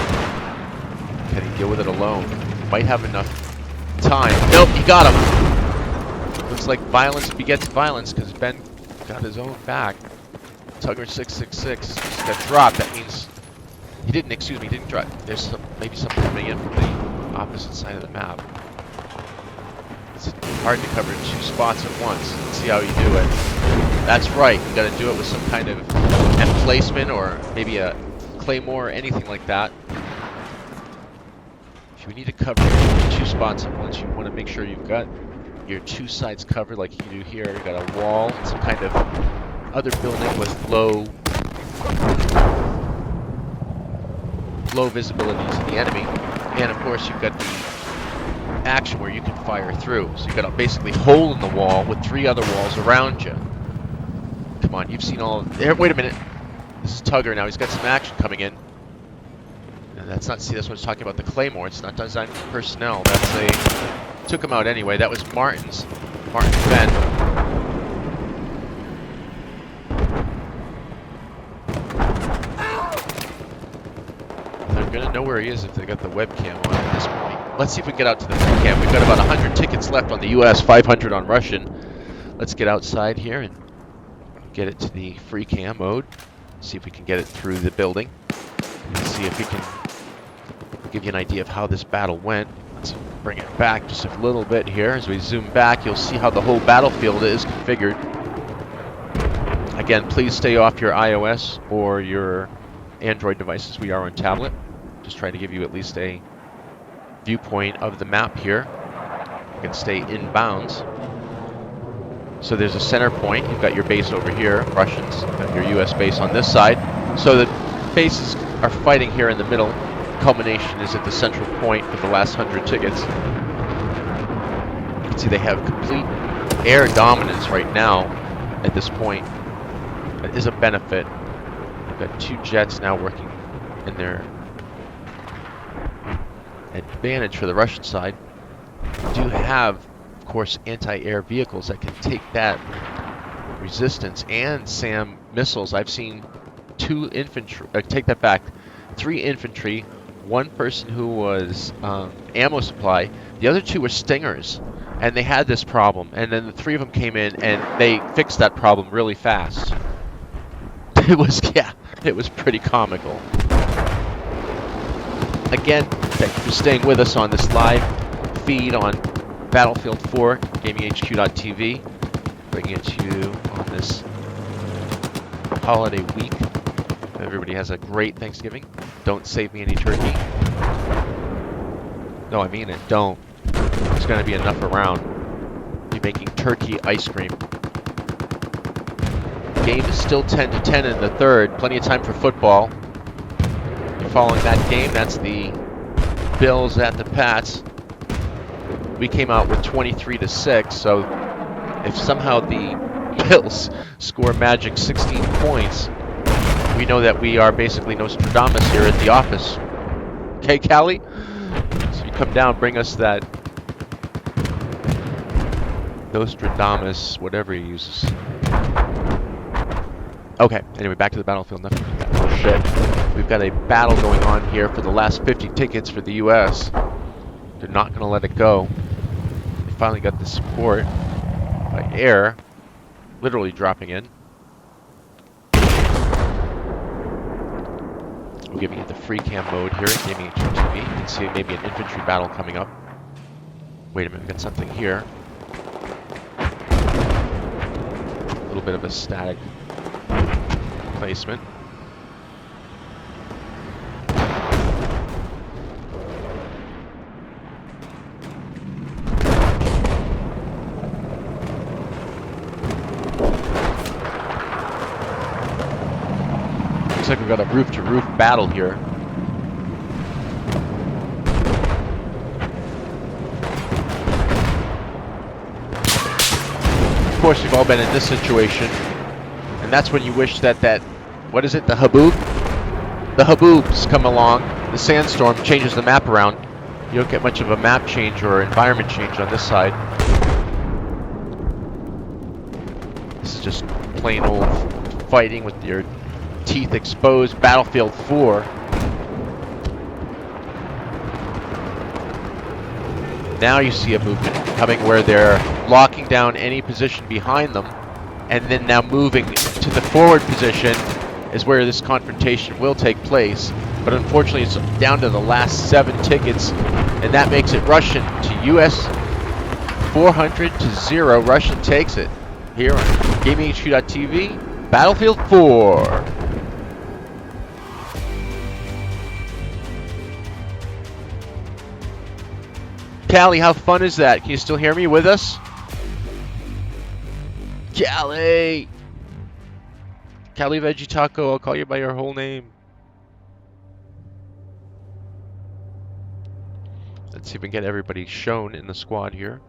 Can he deal with it alone? Might have enough time. Nope, he got him. Looks like violence begets violence because Ben got his own back. Tugger 666 just got dropped. That means he didn't. Excuse me, he didn't drop. There's maybe something coming in from the opposite side of the map. It's hard to cover 2 spots at once. Let's see how you do it. That's right. You got to do it with some kind of emplacement or maybe a claymore or anything like that. If you need to cover 2 spots at once, you want to make sure you've got your 2 sides covered like you do here. You've got a wall and some kind of other building with low visibility to the enemy. And of course you've got the action where you can fire through. So you've got a basically hole in the wall with 3 other walls around you. Come on, you've seen all of there. Wait a minute. This is Tugger now. He's got some action coming in. And that's not, see, that's what I was talking about, the Claymore. It's not designed for personnel. That's a, took him out anyway. That was Martin's Ben. They're gonna know where he is if they got the webcam on at this point. Let's see if we can get out to the free cam. We've got about 100 tickets left on the US, 500 on Russian. Let's get outside here and get it to the free cam mode. See if we can get it through the building. Let's see if we can give you an idea of how this battle went. Let's bring it back just a little bit here. As we zoom back, you'll see how the whole battlefield is configured. Again, please stay off your iOS or your Android devices. We are on tablet. Just trying to give you at least a viewpoint of the map here. You can stay in bounds. So there's a center point. You've got your base over here, Russians. You've got your US base on this side. So the bases are fighting here in the middle. Culmination is at the central point with the last 100 tickets. You can see they have complete air dominance right now at this point. That is a benefit. We've got 2 jets now working in their advantage for the Russian side. We do have, of course, anti-air vehicles that can take that resistance and SAM missiles. I've seen 2 infantry, take that back, 3 infantry, 1 person who was ammo supply. The other 2 were stingers. and they had this problem, and then the three of them came in and they fixed that problem really fast. It was, yeah, it was pretty comical. Again, thank you for staying with us on this live feed on Battlefield 4, GamingHQ.tv, bringing it to you on this holiday week. Everybody has a great Thanksgiving. Don't save me any turkey. No, I mean it, don't. There's going to be enough around. You're making turkey ice cream. Game is still 10-10 in the third. Plenty of time for football. You're following that game. That's the Bills at the Pats. We came out with 23-6, so if somehow the Bills score magic 16 points, we know that we are basically Nostradamus here at the office. Okay, Callie? So you come down, bring us that Nostradamus, whatever he uses. Okay, anyway, back to the battlefield. Enough of that bullshit. We've got a battle going on here for the last 50 tickets for the U.S. They're not going to let it go. They finally got the support by air, literally dropping in. We're giving it the free cam mode here at GamingHQ TV. You can see maybe an infantry battle coming up. Wait a minute, we got something here. A little bit of a static placement. Looks like we've got a roof-to-roof battle here. Of course, we've all been in this situation, and that's when you wish that what is it, the haboob? The haboobs come along, the sandstorm changes the map around. You don't get much of a map change or environment change on this side. This is just plain old fighting with your teeth exposed. Battlefield 4. Now you see a movement coming where they're locking down any position behind them, and then now moving to the forward position is where this confrontation will take place. But unfortunately, it's down to the last 7 tickets, and that makes it Russian to US 400-0. Russian takes it here on GamingHQ.tv. Battlefield 4. Callie, how fun is that? Can you still hear me with us? Callie! Callie Veggie Taco, I'll call you by your whole name. Let's see if we can get everybody shown in the squad here.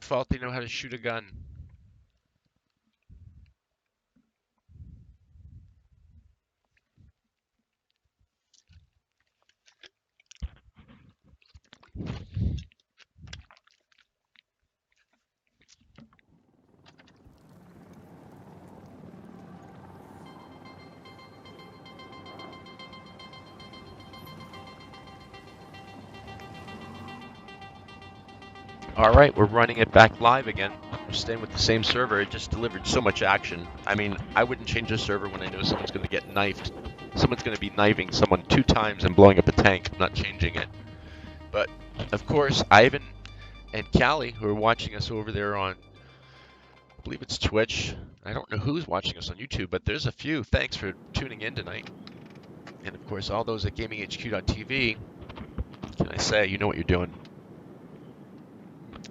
Fault they know how to shoot a gun. All right, we're running it back live again. We're staying with the same server. It just delivered so much action. I mean, I wouldn't change this server when I know someone's going to get knifed. Someone's going to be knifing someone 2 times and blowing up a tank. I'm not changing it. But, of course, Ivan and Callie, who are watching us over there on, I believe it's Twitch. I don't know who's watching us on YouTube, but there's a few. Thanks for tuning in tonight. And, of course, all those at GamingHQ.tv, can I say, you know what you're doing.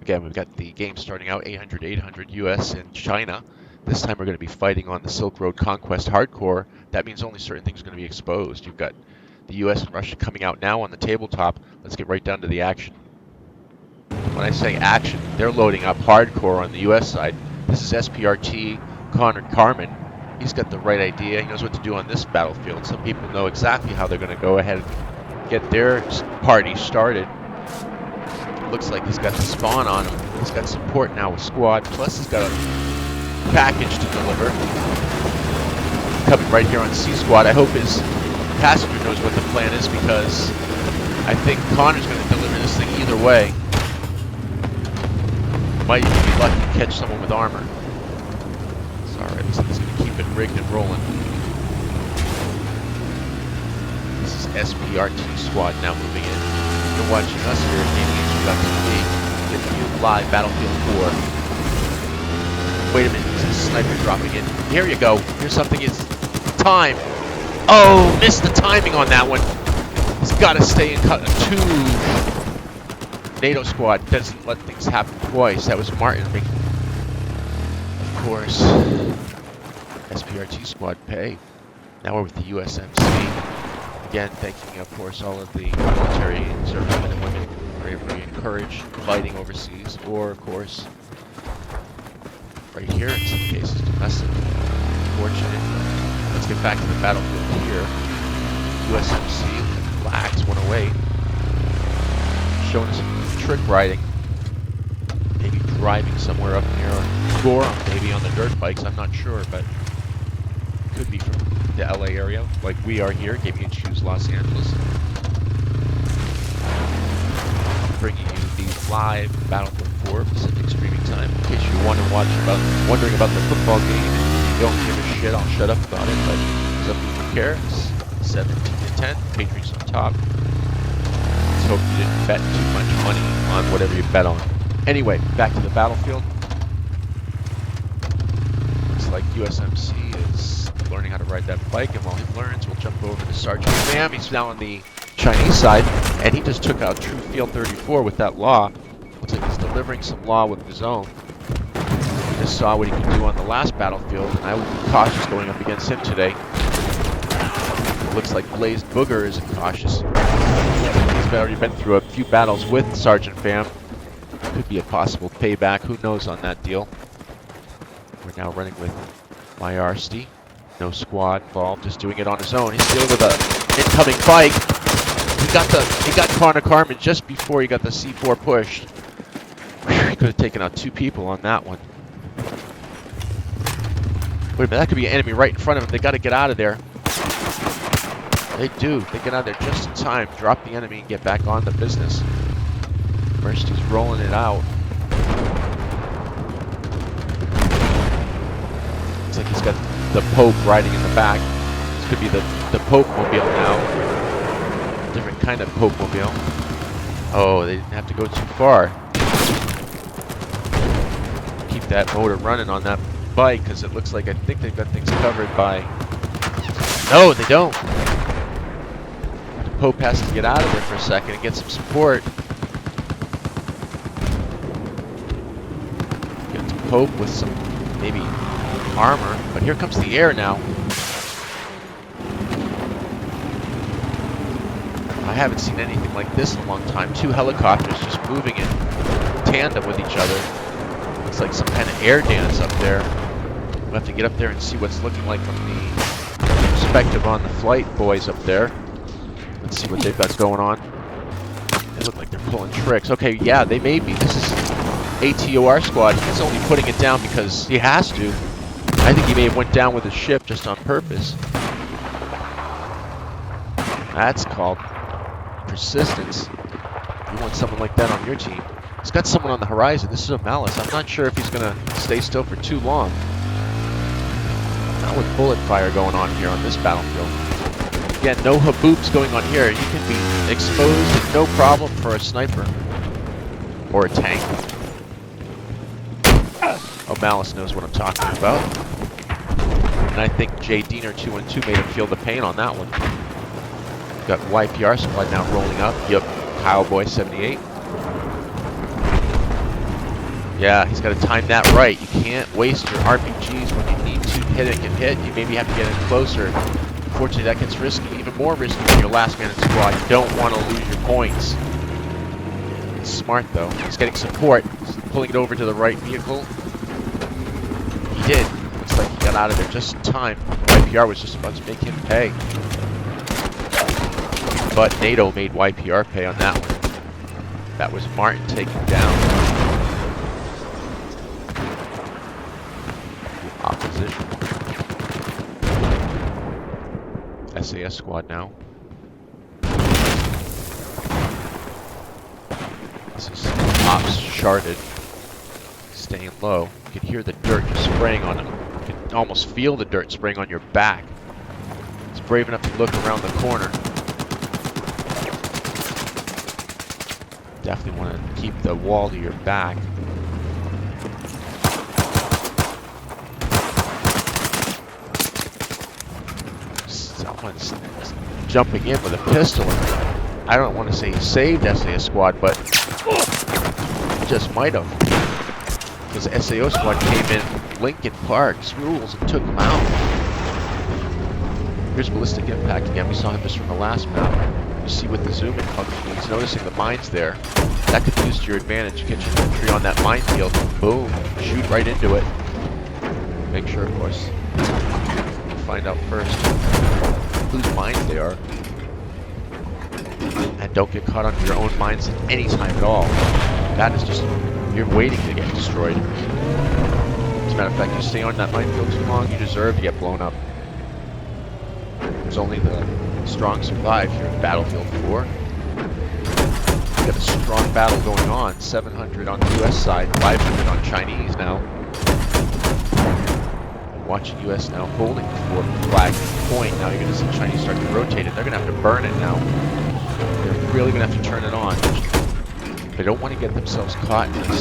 Again, we've got the game starting out 800 US in China. This time we're going to be fighting on the Silk Road Conquest hardcore. That means only certain things are going to be exposed. You've got the US and Russia coming out now on the tabletop. Let's get right down to the action. When I say action, they're loading up hardcore on the US side. This is SPRT Connor Carmen. He's got the right idea. He knows what to do on this battlefield. Some people know exactly how they're going to go ahead and get their party started. Looks like he's got the spawn on him. He's got support now with squad. Plus he's got a package to deliver. Coming right here on C Squad. I hope his passenger knows what the plan is, because I think Connor's going to deliver this thing either way. Might even be lucky to catch someone with armor. It's alright, looks like he's going to keep it rigged and rolling. This is SPRT Squad now moving in. You're watching us here at GamingHQ.TV, giving you live Battlefield 4. Wait a minute, is this sniper dropping in? Here you go. Here's something. It's time. Oh, missed the timing on that one. He's got to stay in cut two. NATO squad doesn't let things happen twice. That was Martin. Of course, SPRT squad pay. Now we're with the USMC. Again, thanking, of course, all of the military servicemen and women bravery and courage fighting overseas, or, of course, right here in some cases, domestic. Unfortunate. Let's get back to the battlefield here. USMC, Blacks 108. Showing us some trick riding. Maybe driving somewhere up near Gorham, maybe on the dirt bikes, I'm not sure, but could be from the LA area, like we are here, GamingHQ's Los Angeles. Bringing you the live Battlefield 4 Pacific streaming time. In case you're wondering about the football game and you don't give a shit, I'll shut up about it, but some people care. It's 17-10, Patriots on top. Let's hope you didn't bet too much money on whatever you bet on. Anyway, back to the battlefield. Looks like USMC is learning how to ride that bike, and while he learns, we'll jump over to Sergeant Sam. He's now on the Chinese side, and he just took out True Field 34 with that law. Looks like he's delivering some law with his own. We just saw what he could do on the last battlefield, and I would be cautious going up against him today. It looks like Blazed Booger isn't cautious. He's already been through a few battles with Sergeant Fam. Could be a possible payback, who knows on that deal. We're now running with Myarsty. No squad involved, just doing it on his own. He's dealing with an incoming bike. He got Connor Carmen just before he got the C4 pushed. He could have taken out two people on that one. Wait a minute, that could be an enemy right in front of him. They got to get out of there. They do. They get out of there just in time. Drop the enemy and get back on the business. Mercy's rolling it out. Looks like he's got the Pope riding in the back. This could be the Pope mobile now. Different kind of Pope mobile. Oh, they didn't have to go too far. Keep that motor running on that bike, because it looks like, I think they've got things covered by... No, they don't. The Pope has to get out of there for a second and get some support. Get the Pope with some, maybe, armor. But here comes the air now. I haven't seen anything like this in a long time. Two helicopters just moving in tandem with each other. Looks like some kind of air dance up there. We'll have to get up there and see what's looking like from the perspective on the flight boys up there. Let's see what they've got going on. They look like they're pulling tricks. Okay, yeah, they may be. This is ATOR squad. He's only putting it down because he has to. I think he may have went down with his ship just on purpose. That's called persistence. You want someone like that on your team. He's got someone on the horizon. This is a Malice. I'm not sure if he's going to stay still for too long. Not with bullet fire going on here on this battlefield. Again, no haboobs going on here. You can be exposed and no problem for a sniper. Or a tank. Oh, Malice knows what I'm talking about. And I think J. Diener 212 made him feel the pain on that one. Got YPR squad now rolling up. Yep, Cowboy 78. Yeah, he's got to time that right. You can't waste your RPGs when you need to hit it, get hit. You maybe have to get in closer. Unfortunately, that gets risky, even more risky when you're last man in squad. You don't want to lose your points. It's smart, though. He's getting support. He's pulling it over to the right vehicle. He did. Looks like he got out of there just in time. YPR was just about to make him pay. But NATO made YPR pay on that one. That was Martin taken down. Opposition. SAS squad now. This is ops sharded. Staying low. You can hear the dirt just spraying on him. You can almost feel the dirt spraying on your back. It's brave enough to look around the corner. Definitely want to keep the wall to your back. Someone's jumping in with a pistol. I don't want to say he saved SAS squad, but just might have. Because SAO squad came in Lincoln Park's rules and took him out. Here's ballistic impact again. We saw him just from the last map. You see with the zoom in function, he's noticing the mines there. That could be used to your advantage. Get your infantry on that minefield. Boom. Shoot right into it. Make sure, of course, you find out first whose mines they are. And don't get caught on your own mines at any time at all. That is just, you're waiting to get destroyed. As a matter of fact, you stay on that minefield too long, you deserve to get blown up. There's only the strong survive here in Battlefield 4. We've got a strong battle going on. 700 on the US side, 500 on Chinese now. Watching US now holding the forward flag point. Now you're going to see Chinese start to rotate it. They're going to have to burn it now. They're really going to have to turn it on. They don't want to get themselves caught in a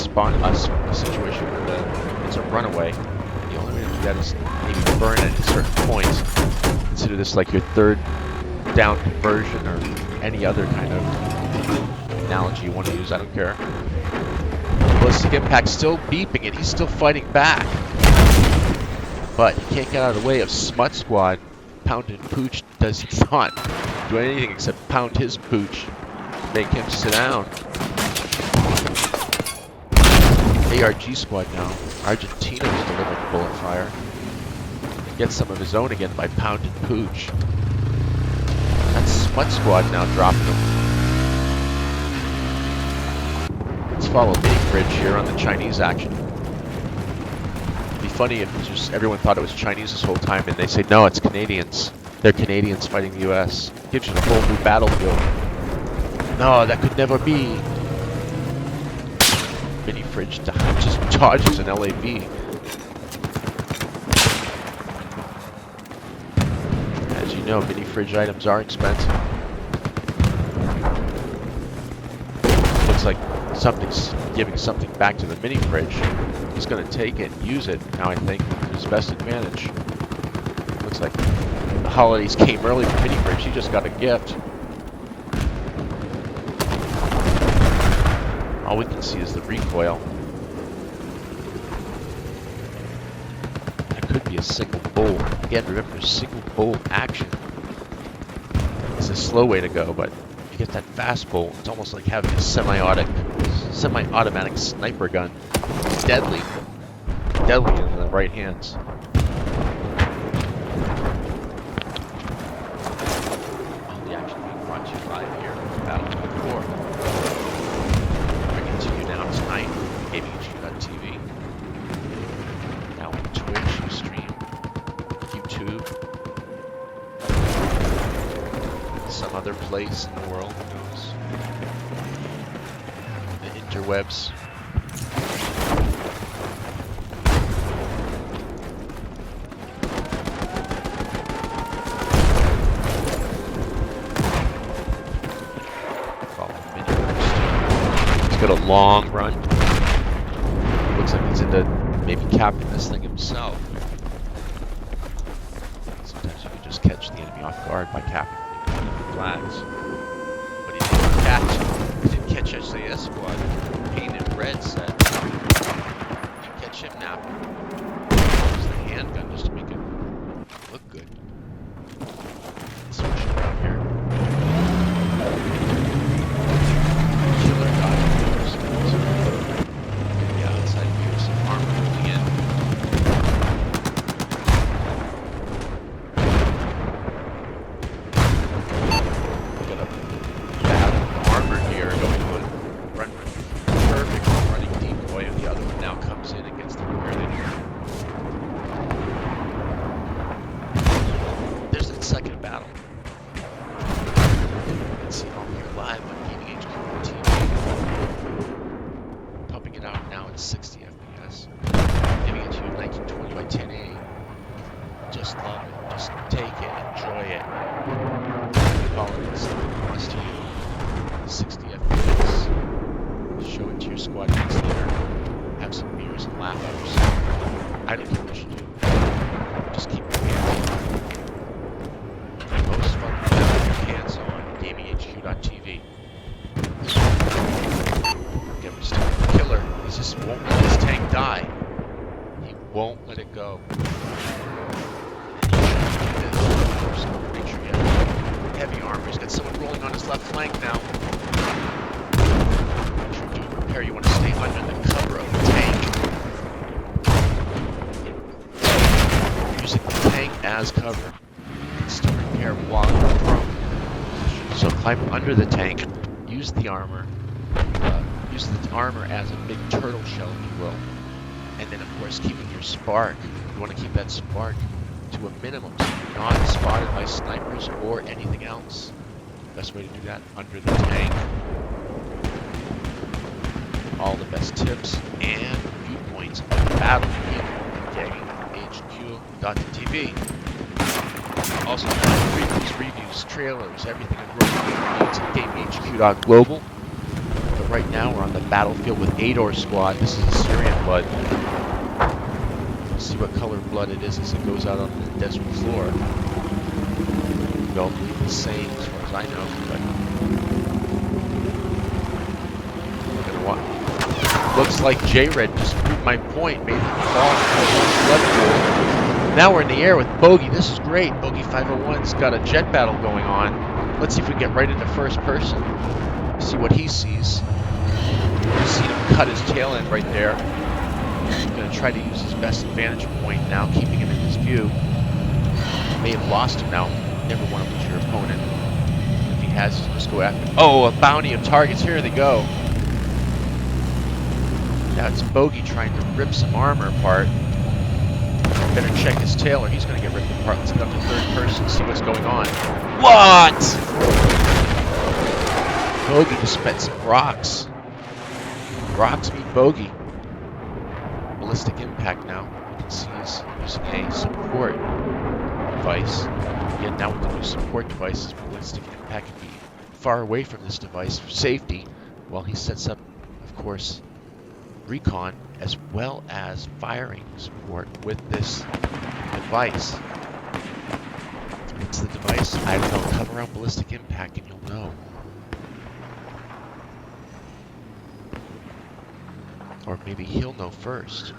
situation where it's a runaway. The only way to do that is maybe burn it at certain points. Consider this like your third down conversion or any other kind of analogy you want to use. I don't care. Ballistic impact still beeping and he's still fighting back. But he can't get out of the way of Smut Squad. Pound and Pooch does not do anything except pound his Pooch. Make him sit down. ARG Squad now. Argentina is delivering bullet fire. Gets some of his own again by Pound and Pooch. That's Smut Squad now dropping him. Let's follow Big Bridge here on the Chinese action. Funny if just everyone thought it was Chinese this whole time and they say no, it's Canadians. They're Canadians fighting the US. Gives you a whole new battlefield. No, that could never be. Mini Fridge just dodges an LAV. As you know, mini fridge items are expensive. Looks like something's giving something back to the mini fridge. He's going to take it and use it now, I think, to his best advantage. Looks like the holidays came early for mini fridge. He just got a gift. All we can see is the recoil. That could be a single bolt. Again, remember, single bolt action. It's a slow way to go, but if you get that fast bolt, it's almost like having a semi-automatic sniper gun. It's deadly. Deadly in the right hands. All the action being brought to you live here in Battlefield 4. Bringing it to you now tonight, GamingHQ.tv. Now on Twitch, Ustream, YouTube, some other place in the world, who knows? The interwebs. Got a long run. Looks like he's into maybe capping this thing himself. Sometimes you can just catch the enemy off guard by capping flags. But he didn't catch SAS squad. Painted red set. chim nap. Use the handgun just to make it look good. Switch it around here. Killer dodge. The outside view, some armor moving in. Got a bad armor here going on. Run. Perfect running decoy, and the other one now comes in and gets the rear linear. There's that second battle. You can see it all here live on GamingHQ TV. Pumping it out now at 60 FPS. Giving it to you 1920 by 1080. Just love it. Just take it. Enjoy it. Quality and stuff it wants to you. 60 FPS. Show it to your squad mates later. Have some beers and laugh at yourself. I don't care what you do. Just keep your hands on. Most fun with your hands on GamingHQ.tv. Again, we're still a killer. He just won't let his tank die. He won't let it go. Make sure you have heavy armor. He's got someone rolling on his left flank now. Make sure you do repair. You want to stay under the cover of the tank. Using the tank as cover. Still repair while you're prone. So climb under the tank, use the armor as a big turtle shell, if you will. And then, of course, keeping your spark. You want to keep that spark to a minimum so you're not spotted by snipers or anything else. Best way to do that, under the tank. All the best tips and viewpoints of the battle in GamingHQ.tv. Also, reviews, trailers, everything and more needs at GamingHQ.global. But right now, we're on the battlefield with Ador Squad. This is a Syrian blood. We'll see what color blood it is as it goes out on the desert floor. We all believe the same, as far as I know. But we're gonna watch. Looks like J-Red just proved my point, made the fall Now we're in the air with Bogey. This is great. Bogey 501's got a jet battle going on. Let's see if we get right into first person. See what he sees. We've seen him cut his tail end right there. He's going to try to use his best vantage point now, keeping him in his view. May have lost him now. Never want to lose your opponent. If he has, he's going to go after him. Oh, a bounty of targets. Here they go. Now it's Bogey trying to rip some armor apart. Better check his tail or he's going to get ripped apart. Let's get up to third person, see what's going on. What? Bogey just spent some rocks. Rocks meet Bogey. Ballistic impact now. You can see he's using a support device. Again, now with the new support devices, ballistic impact can be far away from this device for safety while he sets up, of course, recon as well as firing support with this device. What's the device? I don't know. Come around ballistic impact and you'll know. Or maybe he'll know first.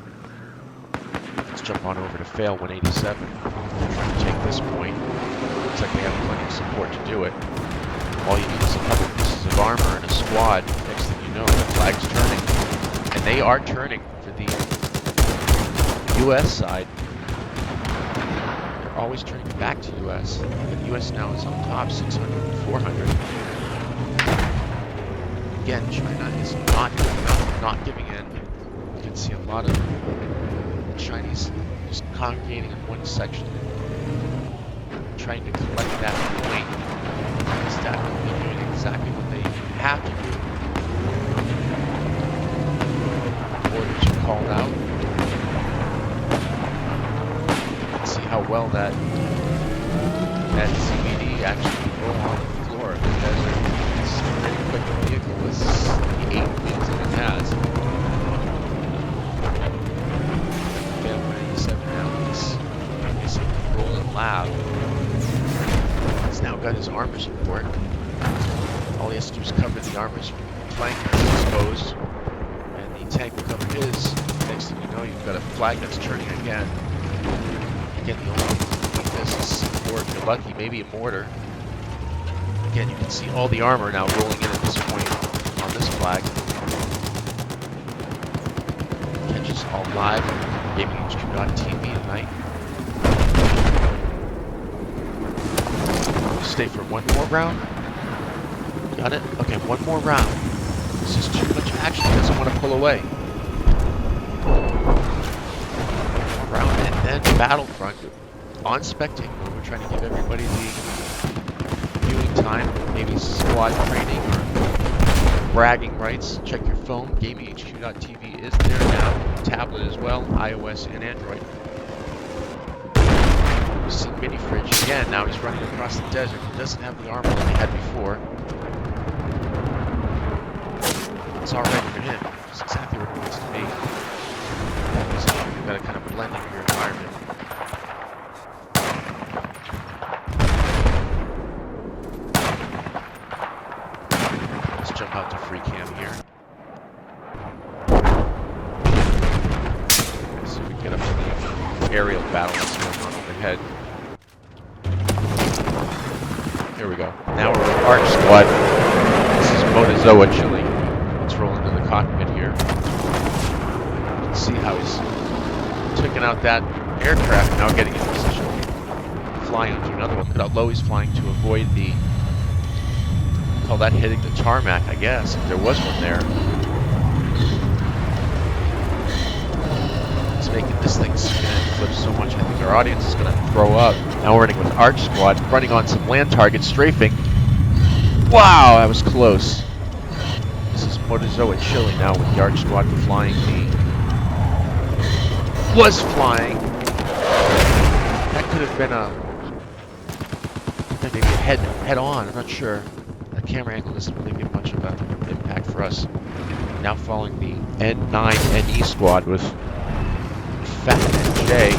Let's jump on over to Fail 187. Take this point. Looks like they have plenty of support to do it. All you need is a couple pieces of armor and a squad. Next thing you know, the flag's turning. And they are turning for the U.S. side. They're always turning back to U.S. The U.S. now is on top, 600 and 400. Again, China is not giving up, not giving in. You can see a lot of Chinese just congregating in one section, trying to collect that point. Instead of doing exactly what they have to do. Orders are called out. You can see how well that CBD actually can roll on the floor of the desert. It's a very quick vehicle with the 8 wheels that it has. Fail 187 now. He's rolling lab. He's now got his armor support. All he has to do is cover the armor's flank exposed. Tank will cover his Next thing you know, you've got a flag that's turning again. Again, the only thing this is, or if you're lucky, maybe a mortar. Again, you can see all the armor now rolling in at this point on this flag. Catch us all live on GamingHQ.tv tonight. Stay for one more round. Got it? Okay, one more round. This is too much action. He doesn't want to pull away. One more round and then Battlefront on spectator. We're trying to give everybody the viewing time, maybe squad training or bragging rights. Check your phone. GamingHQ.tv is there now. Tablet as well, iOS and Android. You see Mini Fridge again. Now he's running across the desert. He doesn't have the armor that he had before. It's all right for him. It's exactly what it needs to be. So you've got to kind of blend into your environment. Let's jump out to free cam here. See if we can get up to the aerial battle that's going on overhead. Here we go. Now we're with Arch Squad. This is Motozoa Chile. Let's roll into the cockpit here. You can see how he's taking out that aircraft, now getting in position to fly onto another one. Look at how low he's flying to avoid the, call that hitting the tarmac, I guess, if there was one there. It's making this thing spin and flip so much, I think our audience is going to throw up. Now we're running with Arch Squad, running on some land targets, strafing. Wow, that was close. This is Motozoa Chile now with the Arch Squad flying was flying. That could have been maybe a head on, I'm not sure. The camera angle doesn't really give much of an impact for us. Now following the N9 NE squad with Fat and J.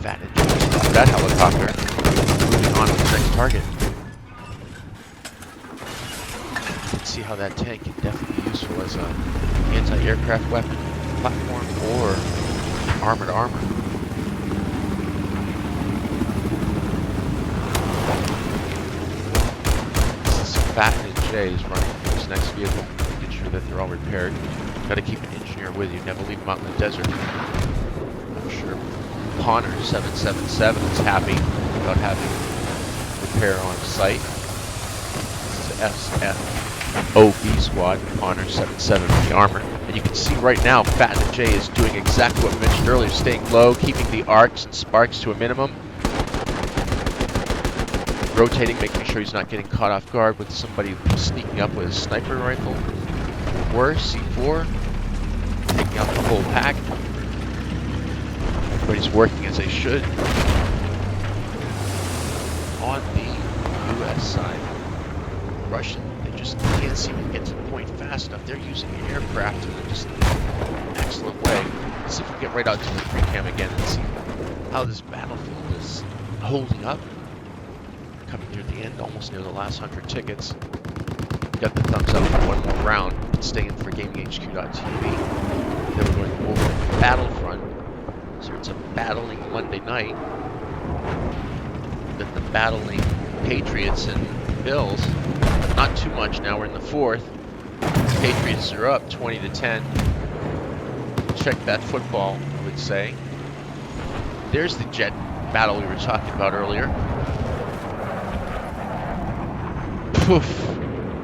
Fat and J stopped that helicopter. Moving on to the next target. You can see how that tank can definitely be useful as an anti-aircraft weapon, platform, or armored armor. Fat and J is running for this next vehicle, making sure that they're all repaired. Got to keep an engineer with you, never leave them out in the desert. I'm sure Honor 777 is happy about having repair on site. This is SFOB squad, Honor 77 with the armor. And you can see right now, Fat and J is doing exactly what we mentioned earlier, staying low, keeping the arcs and sparks to a minimum. Rotating, making sure he's not getting caught off guard with somebody sneaking up with a sniper rifle. Or C4, taking out the whole pack. Everybody's working as they should. On the US side, Russian, they just can't seem to get to the point fast enough. They're using the aircraft in just an excellent way. Let's see if we can get right out to the free cam again and see how this battlefield is holding up. Coming near the end, almost near the last 100 tickets. Got the thumbs up for one more round. You can stay in for GamingHQ.tv. Then we're going over to Battlefront. So it's a battling Monday night. Then the battling Patriots and Bills. Not too much now, we're in the fourth. Patriots are up 20-10. Check that football, I would say. There's the jet battle we were talking about earlier. Poof.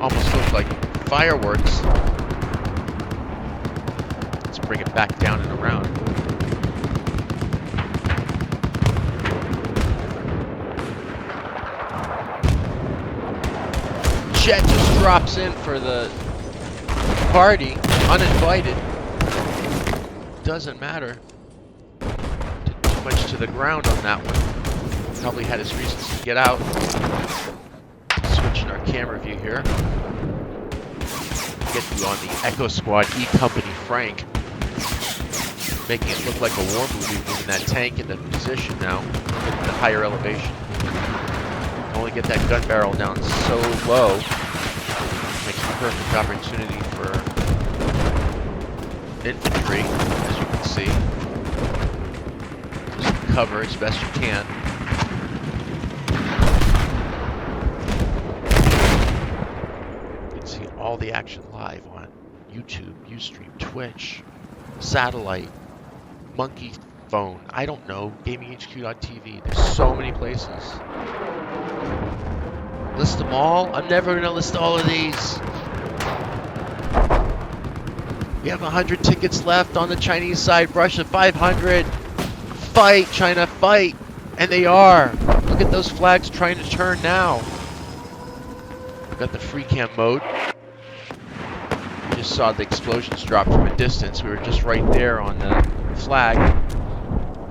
Almost looked like fireworks. Let's bring it back down and around. Jet just drops in for the party, uninvited. Doesn't matter. Did too much to the ground on that one. Probably had his reasons to get out. Switching our camera view here. Get you on the Echo Squad E Company Frank. Making it look like a war movie, moving that tank into position now. Getting the higher elevation. Only get that gun barrel down so low. Makes a perfect opportunity for infantry, as you can see. Just cover as best you can. You can see all the action live on YouTube, Ustream, Twitch, satellite, monkey phone, I don't know, GamingHQ.tv. There's so many places. List them all? I'm never going to list all of these. We have 100 tickets left on the Chinese side. Russia, 500. Fight, China, fight. And they are. Look at those flags trying to turn now. We've got the free cam mode. We just saw the explosions drop from a distance. We were just right there on the flag.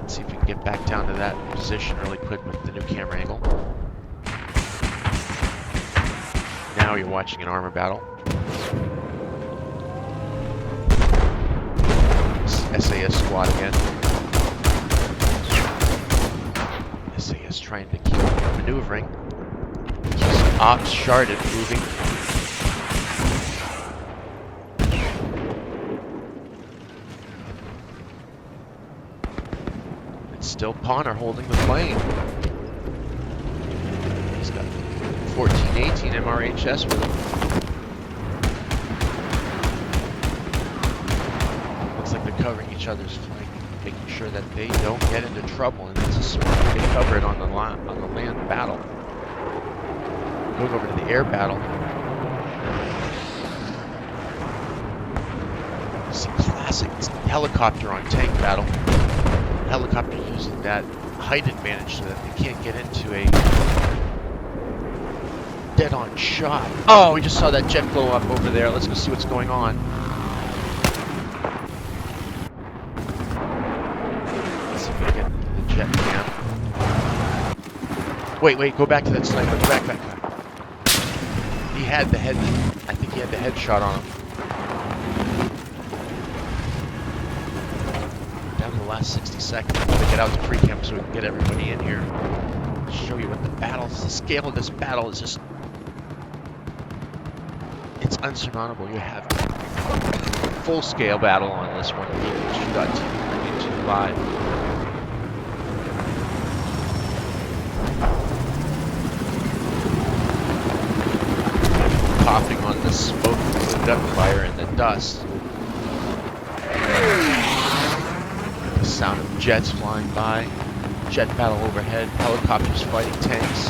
Let's see if we can get back down to that position really quick with the new camera angle. Now you're watching an armor battle. SAS squad again. SAS trying to keep maneuvering. Ops sharded moving. It's still Ponner holding the plane. He's got 14-18 MRHS with him. Looks like they're covering each other's flank, making sure that they don't get into trouble, and it's a smart way to cover it on the land battle. Going over to the air battle. It's a classic helicopter on tank battle. Helicopter using that height advantage so that they can't get into a dead-on shot. Oh, we just saw that jet blow up over there. Let's go see what's going on. Let's see if we can get the jet cam. Wait, go back to that sniper. Go back. He had the head, I think he had the headshot on him. Down to the last 60 seconds. I'm gonna get out to free camp so we can get everybody in here. Show you what the scale of this battle is just, it's unsurmountable. You have full scale battle on this one. GamingHQ.tv live. Coughing on the smoke from the gunfire and the dust. The sound of jets flying by. Jet battle overhead. Helicopters fighting tanks.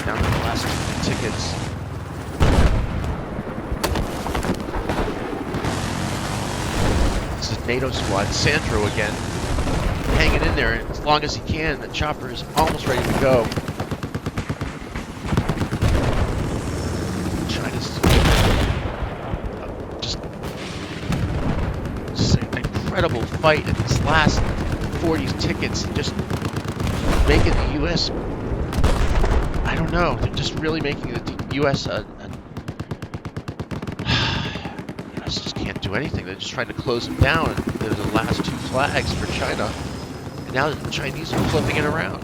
Down to the last 2 tickets. This is NATO squad. Sandro again. Hanging in there as long as he can. The chopper is almost ready to go. Incredible fight in these last 40 tickets, just making the U.S. I don't know, they're just really making the U.S. just can't do anything. They're just trying to close them down. They're the last 2 flags for China, and now the Chinese are flipping it around.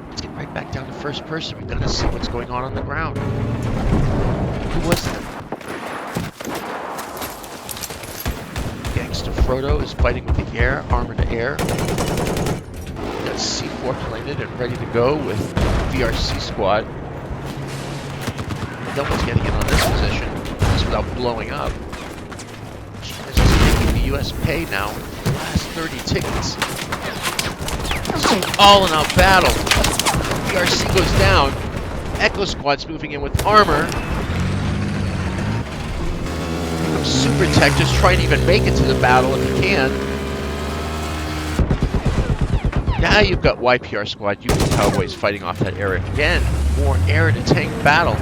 Let's get right back down to first person. We've got to see what's going on the ground. Who was that? Frodo is fighting with the air, armor to air. Got C4 plated and ready to go with VRC squad. No one's getting in on this position just without blowing up. China's just making the US pay now with the last 30 tickets. This is an all-in-out battle. VRC goes down. Echo squad's moving in with armor. Super Tech just trying to even make it to the battle if you can. Now you've got YPR squad, Union Cowboys fighting off that air again. More air to tank battle.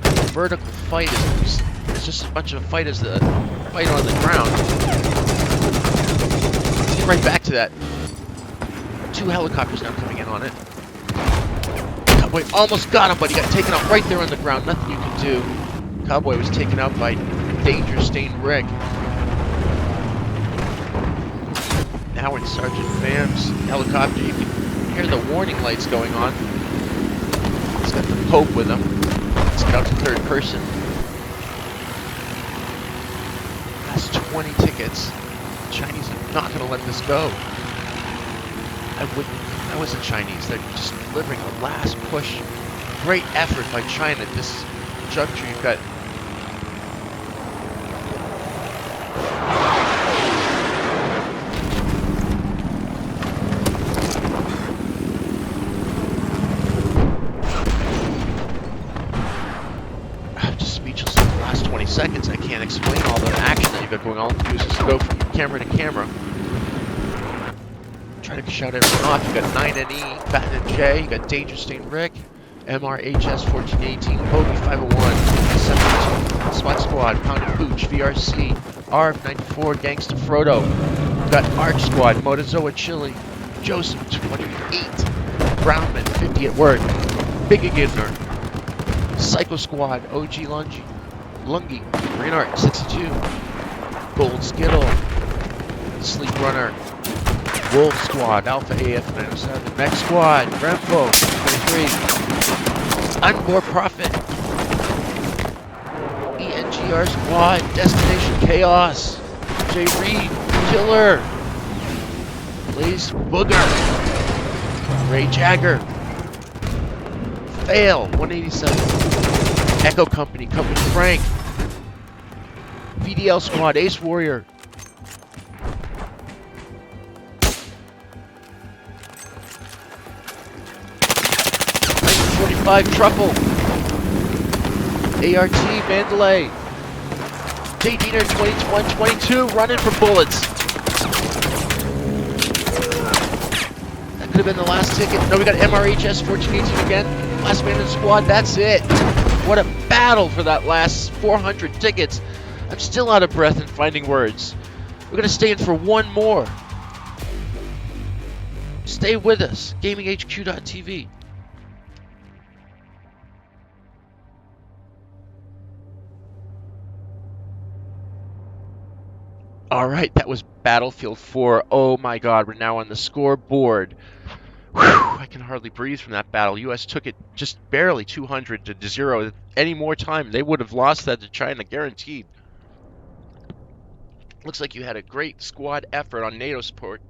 The vertical fight is just a bunch of fighters that fight on the ground. Let's get right back to that. 2 helicopters now coming in on it. Cowboy almost got him, but he got taken out right there on the ground. Nothing you can do. Cowboy was taken out by Danger Stained Rick. Now in Sergeant Pham's helicopter, you can hear the warning lights going on. He's got the Pope with him. Let's get out to third person. That's 20 tickets. The Chinese are not going to let this go. That wasn't Chinese. They're just delivering a last push. Great effort by China at this juncture. You've got seconds. I can't explain all the action that you've got going on. You just go from camera to camera. Try to shout everyone off. You got 9NE, Fat and J, you got Danger Stain Rick, MRHS 1418, Bogey 501, 72, SWAT Squad, Pound and Pooch, VRC, RF94, Gangsta Frodo. You got Arch Squad, Motozoa Chili, Joseph 28, Brownman 50 at work, Big Gidner, Psycho Squad, OG Lungi, Reinhardt 62, Gold Skittle, Sleep Runner, Wolf Squad, Alpha AF 907, Mech Squad, Rempo 23, Unbore Prophet, ENGR Squad, Destination Chaos, J Reed, Killer, Blaze Booger, Ray Jagger, Fail 187, Echo Company, Frank, VDL Squad, Ace Warrior, Truffle, ART, Mandalay, J Diener 2122, running for bullets. That could have been the last ticket. No, we got MRHS 1418 again. Last man in the squad, that's it. What a battle for that last 400 tickets. I'm still out of breath and finding words. We're going to stay in for one more. Stay with us, GamingHQ.tv. All right, that was Battlefield 4. Oh my God, we're now on the scoreboard. Whew, I can hardly breathe from that battle. U.S. took it just barely 200 to 0. Any more time, they would have lost that to China, guaranteed. Looks like you had a great squad effort on NATO support,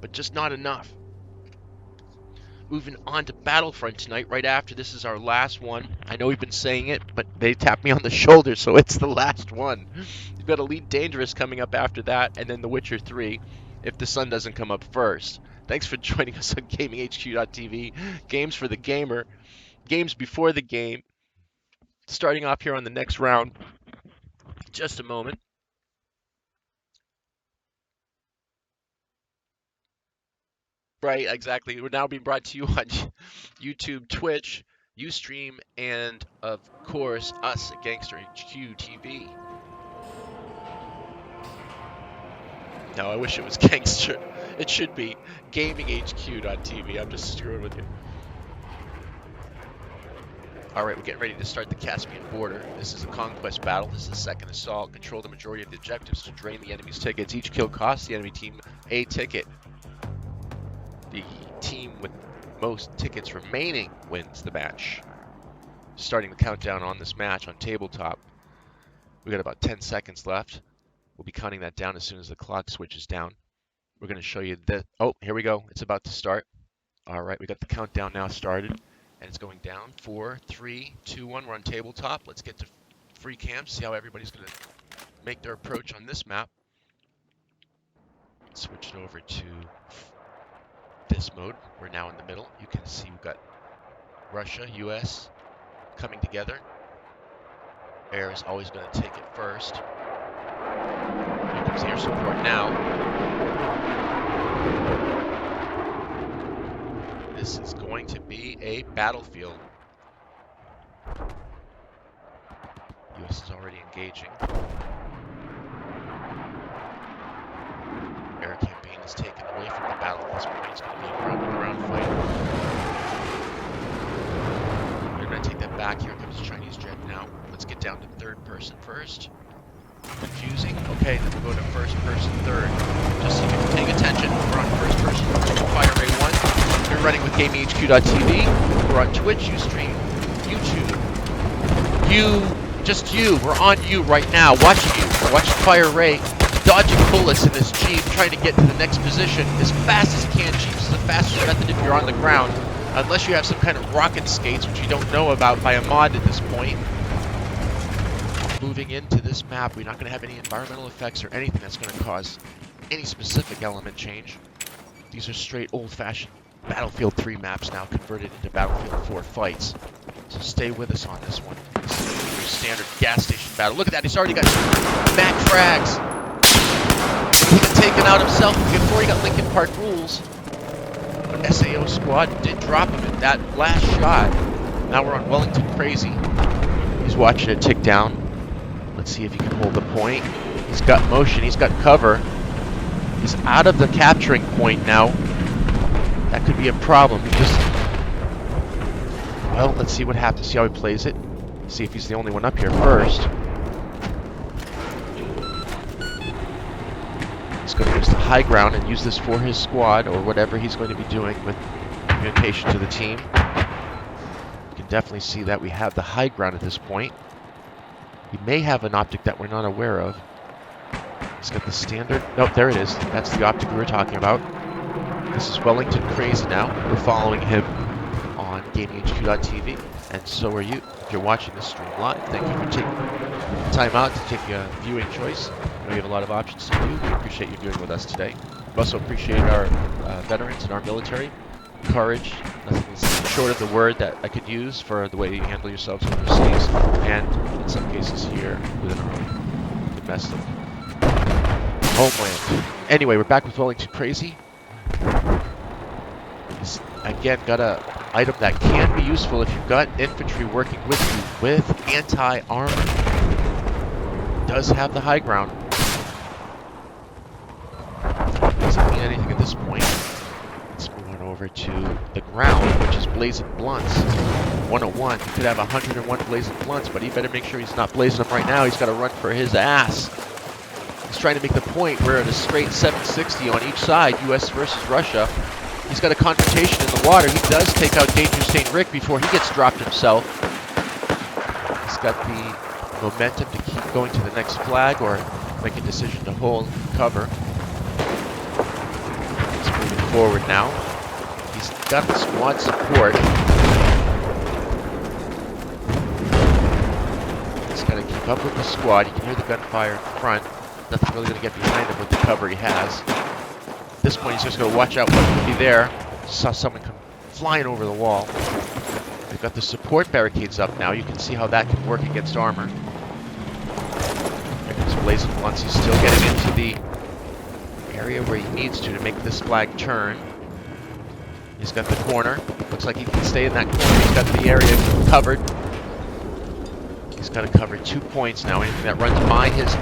but just not enough. Moving on to Battlefront tonight. Right after this is our last one. I know we've been saying it, but they tapped me on the shoulder, so it's the last one. You've got Elite Dangerous coming up after that, and then The Witcher 3, if the sun doesn't come up first. Thanks for joining us on GamingHQ.tv. Games for the gamer. Games before the game. Starting off here on the next round. Just a moment. Right, exactly. We're now being brought to you on YouTube, Twitch, Ustream, and of course, us at GangsterHQ TV. No, I wish it was Gangster. It should be GamingHQ.tv. I'm just screwing with you. All right, we're getting ready to start the Caspian border. This is a conquest battle. This is the second assault. Control the majority of the objectives to drain the enemy's tickets. Each kill costs the enemy team a ticket. The team with most tickets remaining wins the match. Starting the countdown on this match on tabletop. We got about 10 seconds left. We'll be counting that down as soon as the clock switches down. We're going to show you this. Oh, here we go. It's about to start. All right, we got the countdown now started, and it's going down. 4, 3, 2, 1. We're on tabletop. Let's get to free camp. See how everybody's going to make their approach on this map. Switch it over to this mode. We're now in the middle. You can see we've got Russia, US coming together. Air is always going to take it first. Here comes air support now. This is going to be a battlefield. US is already engaging. Air campaign is taken away from the battle at this point. It's going to be a ground fight. We're going to take that back. Here comes the Chinese jet now. Let's get down to third person first. Confusing. Okay, then we'll go to first person third. Just so you're paying attention. We're on first person. Fire rate 1. You're running with GamingHQ.tv. We're on Twitch, Ustream, YouTube. We're on you right now, watching you. We're watching Fire Ray dodging bullets in this Jeep, trying to get to the next position as fast as he can. Jeeps is the fastest method if you're on the ground, unless you have some kind of rocket skates, which you don't know about by a mod at this point. Moving into this map, we're not going to have any environmental effects or anything that's going to cause any specific element change. These are straight old-fashioned Battlefield 3 maps now converted into Battlefield 4 fights. So stay with us on this one. This is your standard gas station battle. Look at that, he's already got Mac frags. He got taken out himself before he got Lincoln Park rules. But SAO squad did drop him at that last shot. Now we're on Wellington Crazy. He's watching it tick down. Let's see if he can hold the point. He's got motion, he's got cover. He's out of the capturing point now. That could be a problem. Well, let's see what happens. See how he plays it. See if he's the only one up here first. He's going to use the high ground and use this for his squad or whatever he's going to be doing with communication to the team. You can definitely see that we have the high ground at this point. He may have an optic that we're not aware of. He's got the standard. Nope, there it is. That's the optic we were talking about. This is Wellington Crazy now. We're following him on GamingHQ.tv, and so are you. If you're watching this stream live, thank you for taking time out to take a viewing choice. We have a lot of options to view. We appreciate you viewing with us today. We also appreciate our veterans and our military. Courage, nothing is short of the word that I could use for the way you handle yourselves overseas, and in some cases here within our own domestic homeland. Anyway, we're back with Wellington Crazy. He's, again, got a item that can be useful if you've got infantry working with you with anti-armor. Does have the high ground. Doesn't mean anything at this point. Let's move on over to the ground, which is blazing blunts. 101. He could have 101 blazing blunts, but he better make sure he's not blazing them right now. He's got to run for his ass. He's trying to make the point we're at a straight 760 on each side, US versus Russia. He's got a confrontation in the water. He does take out Danger Stain Rick before he gets dropped himself. He's got the momentum to keep going to the next flag or make a decision to hold cover. He's moving forward now. He's got the squad support. He's got to keep up with the squad. You can hear the gunfire in front. Nothing really going to get behind him with the cover he has. At this point, he's just going to watch out what could be there. Saw someone come flying over the wall. They've got the support barricades up now. You can see how that can work against armor. There comes Blazing Blunts. He's still getting into the area where he needs to make this flag turn. He's got the corner. Looks like he can stay in that corner. He's got the area covered. He's got to cover 2 points now. Anything that runs by his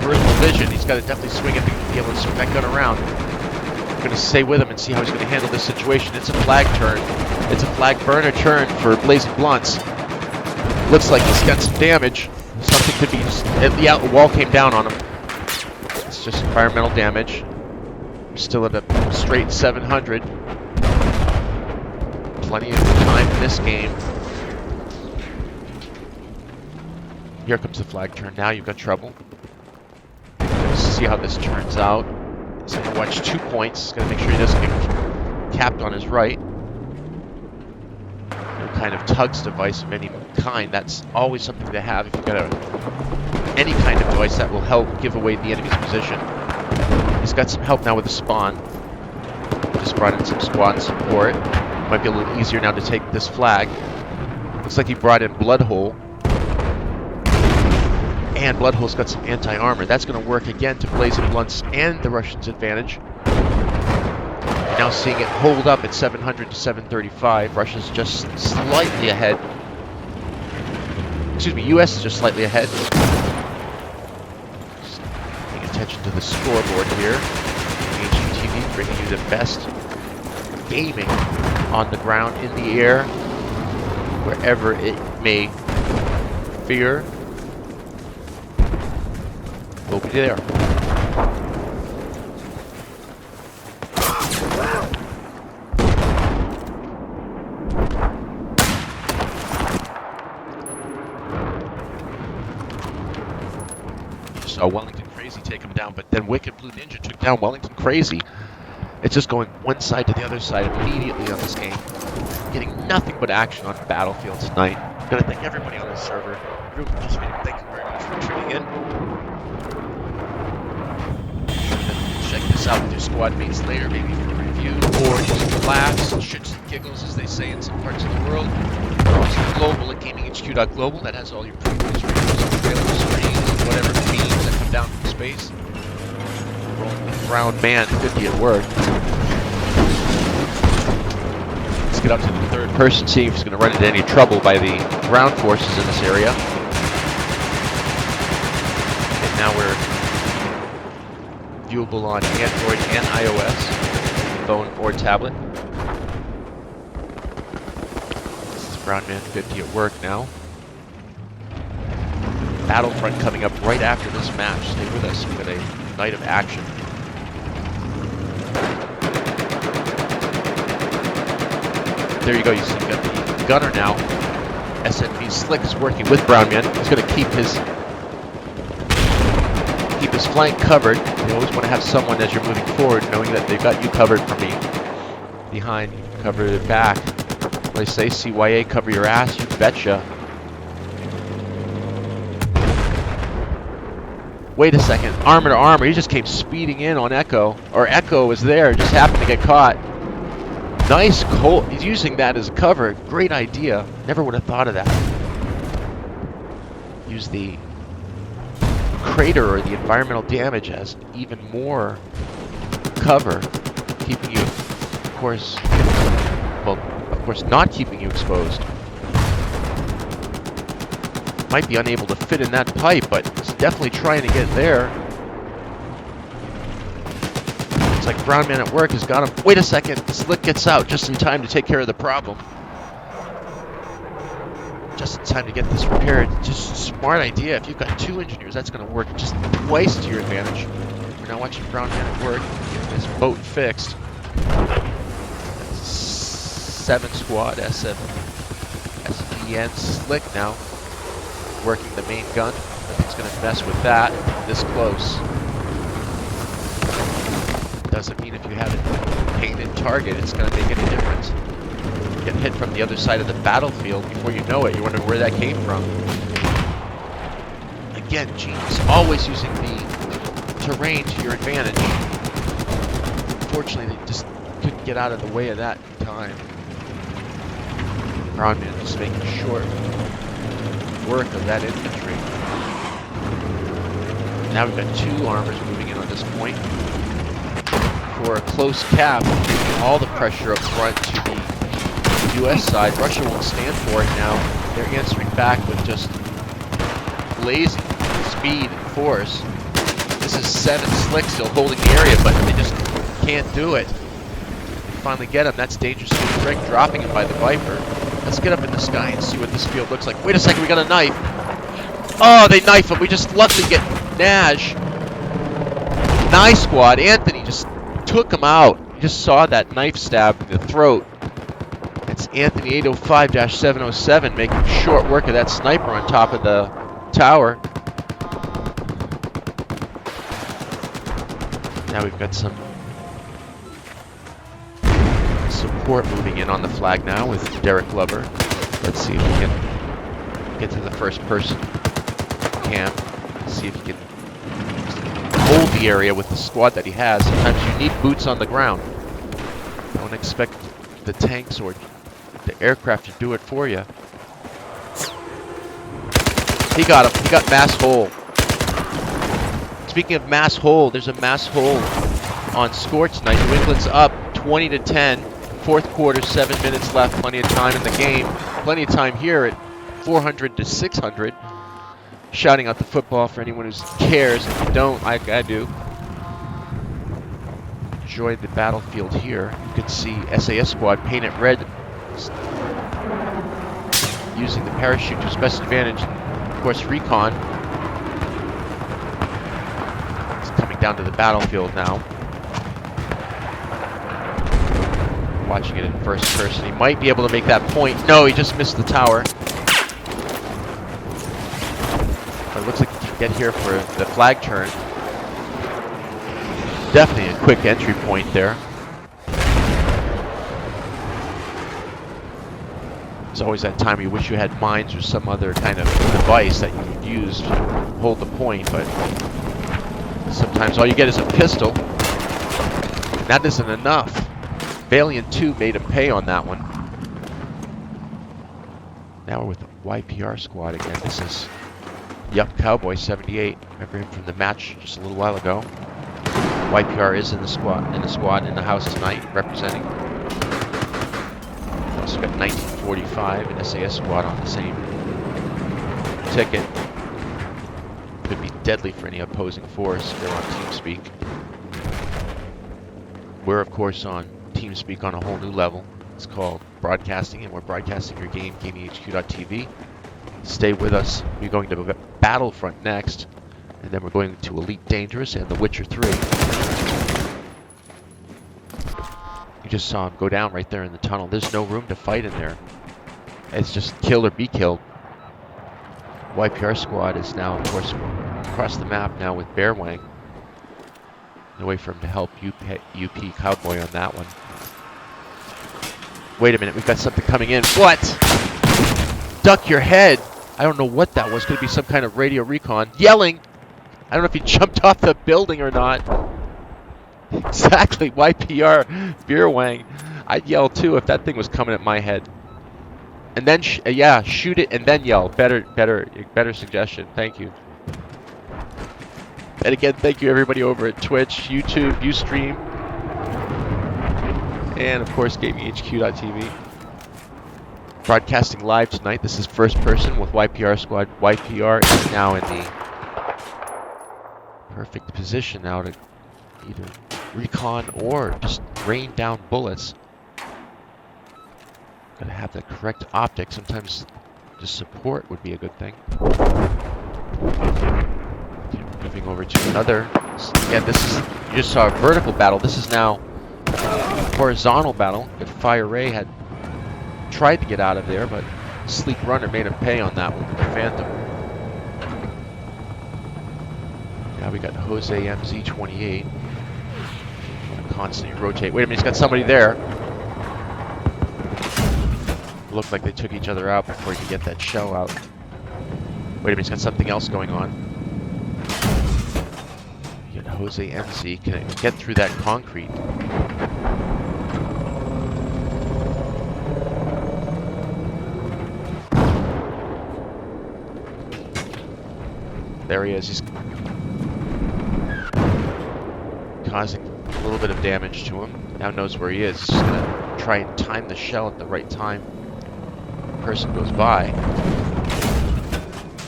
peripheral vision, he's got to definitely swing it to be able to swing that gun around. I'm going to stay with him and see how he's going to handle this situation. It's a flag turn. It's a flag burner turn for Blazing Blunts. Looks like he's got some damage. Something could be just, the wall came down on him. It's just environmental damage. We're still at a straight 700. Plenty of time in this game. Here comes the flag turn now. You've got trouble. Let's see how this turns out. He's going to watch 2 points. He's going to make sure he doesn't get capped on his right. No kind of tugs device of any kind. That's always something to have if you've got any kind of device that will help give away the enemy's position. He's got some help now with the spawn. Just brought in some squad support. Might be a little easier now to take this flag. Looks like he brought in Bloodhole. And Bloodhole's got some anti-armor. That's going to work again to Blazing Blunts and the Russians' advantage. We're now seeing it hold up at 700 to 735. Russia's just slightly ahead. Excuse me, US is just slightly ahead. Just paying attention to the scoreboard here. HGTV bringing you the best gaming on the ground, in the air, wherever it may fear. We'll be there. take him down, but then Wicked Blue Ninja took down Wellington Crazy. It's just going one side to the other side immediately on this game. Getting nothing but action on Battlefield tonight. I'm going to thank everybody on this server. Everyone participating, thank you very much for tuning in. Check this out with your squad mates later, maybe for a review, or just relax, shits and giggles, as they say in some parts of the world. We're also global at GamingHQ.global. That has all your previews, reviews, trailers, screens, whatever beams that come down from space. Rolling with Brown Man 50 at work. Let's get up to the third person, see if he's going to run into any trouble by the ground forces in this area. And now we're viewable on Android and iOS, phone or tablet. This is Brown Man 50 at work now. Battlefront coming up right after this match. Stay with us. We've got a night of action. There you go. You see, you got the gunner now. SNV Slick is working with Brown Man. He's going to keep his flank covered. You always want to have someone as you're moving forward, knowing that they've got you covered from behind. Cover the back. They say CYA, cover your ass. You betcha. Wait a second, armor to armor. He just came speeding in on Echo. Or Echo was there, just happened to get caught. Nice Colt. He's using that as cover. Great idea. Never would have thought of that. Use the crater or the environmental damage as even more cover, keeping you, of course, not keeping you exposed. Might be unable to fit in that pipe, but it's definitely trying to get there. It's like Brown Man at work has got him. Wait a second, Slick gets out just in time to take care of the problem. Just in time to get this repaired. Just a smart idea. If you've got two engineers, that's going to work just twice to your advantage. We're now watching Brown Man at work. Get his boat fixed. 7 squad, S7, SVN Slick now. Working the main gun. Nothing's going to mess with that this close. Doesn't mean if you have a painted target, it's going to make any difference. Get hit from the other side of the battlefield before you know it. You wonder where that came from. Again, genius. Always using the terrain to your advantage. Unfortunately, they just couldn't get out of the way of that in time. Brown Man just making short work of that infantry. Now we've got 2 armors moving in on this point. For a close cap, all the pressure up front to the US side. Russia won't stand for it now. They're answering back with just blazing speed and force. This is 7 Slick still holding the area, but they just can't do it. They finally get him. That's dangerous to the trick, dropping him by the Viper. Let's get up in the sky and see what this field looks like. Wait a second, we got a knife. Oh, they knife him. We just luckily get Nash. Nice squad. Anthony just took him out. You just saw that knife stab in the throat. It's Anthony 805-707 making short work of that sniper on top of the tower. Now we've got some support moving in on the flag now with Derek Glover. Let's see if we can get to the first person cam. See if he can hold the area with the squad that he has. Sometimes you need boots on the ground. Don't expect the tanks or the aircraft to do it for you. He got him. He got mass hole. Speaking of mass hole, there's a mass hole on score tonight. New England's up 20-10. Fourth quarter, 7 minutes left. Plenty of time in the game. Plenty of time here at 400-600. Shouting out the football for anyone who cares. If you don't, like I do, enjoy the battlefield here. You can see SAS squad painted red, using the parachute to his best advantage. Of course, recon is coming down to the battlefield now. Watching it in first person. He might be able to make that point. No, he just missed the tower. But it looks like he can get here for the flag turn. Definitely a quick entry point there. There's always that time you wish you had mines or some other kind of device that you could use to hold the point, but sometimes all you get is a pistol. And that isn't enough. Valiant 2 made him pay on that one. Now we're with the YPR squad again. This is Cowboy 78. Remember him from the match just a little while ago. YPR is in the squad in the house tonight, representing. Also got 1945 and SAS squad on the same ticket. Could be deadly for any opposing force. They're on TeamSpeak. We're of course on TeamSpeak on a whole new level. It's called broadcasting, and we're broadcasting your game, GamingHQ.tv. Stay with us. We're going to Battlefront next, and then we're going to Elite Dangerous and The Witcher 3. You just saw him go down right there in the tunnel. There's no room to fight in there. It's just kill or be killed. YPR squad is now, of course, across the map now with Bearwang. No way for him to help UP Cowboy on that one. Wait a minute, we've got something coming in. What? Duck your head. I don't know what that was. Could it be some kind of radio recon? Yelling. I don't know if he jumped off the building or not. Exactly, YPR, Beerwang. I'd yell too if that thing was coming at my head. And then, yeah, shoot it and then yell. Better suggestion. Thank you. And again, thank you everybody over at Twitch, YouTube, Ustream, and of course GamingHQ.tv. Broadcasting live tonight. This is first person with YPR squad. YPR is now in the perfect position now to either recon or just rain down bullets. Gotta have the correct optic. Sometimes just support would be a good thing. Okay, moving over to another. Again, this is, you just saw a vertical battle. This is now a horizontal battle. But Fire Ray had tried to get out of there, but Sleek Runner made him pay on that one with the Phantom. Now we got Jose MZ28. Constantly rotate. Wait a minute, he's got somebody there. Looked like they took each other out before he could get that shell out. Wait a minute, he's got something else going on. You got Jose MZ. Can it get through that concrete? There he is. He's causing a little bit of damage to him. Now knows where he is. He's just gonna try and time the shell at the right time. Person goes by.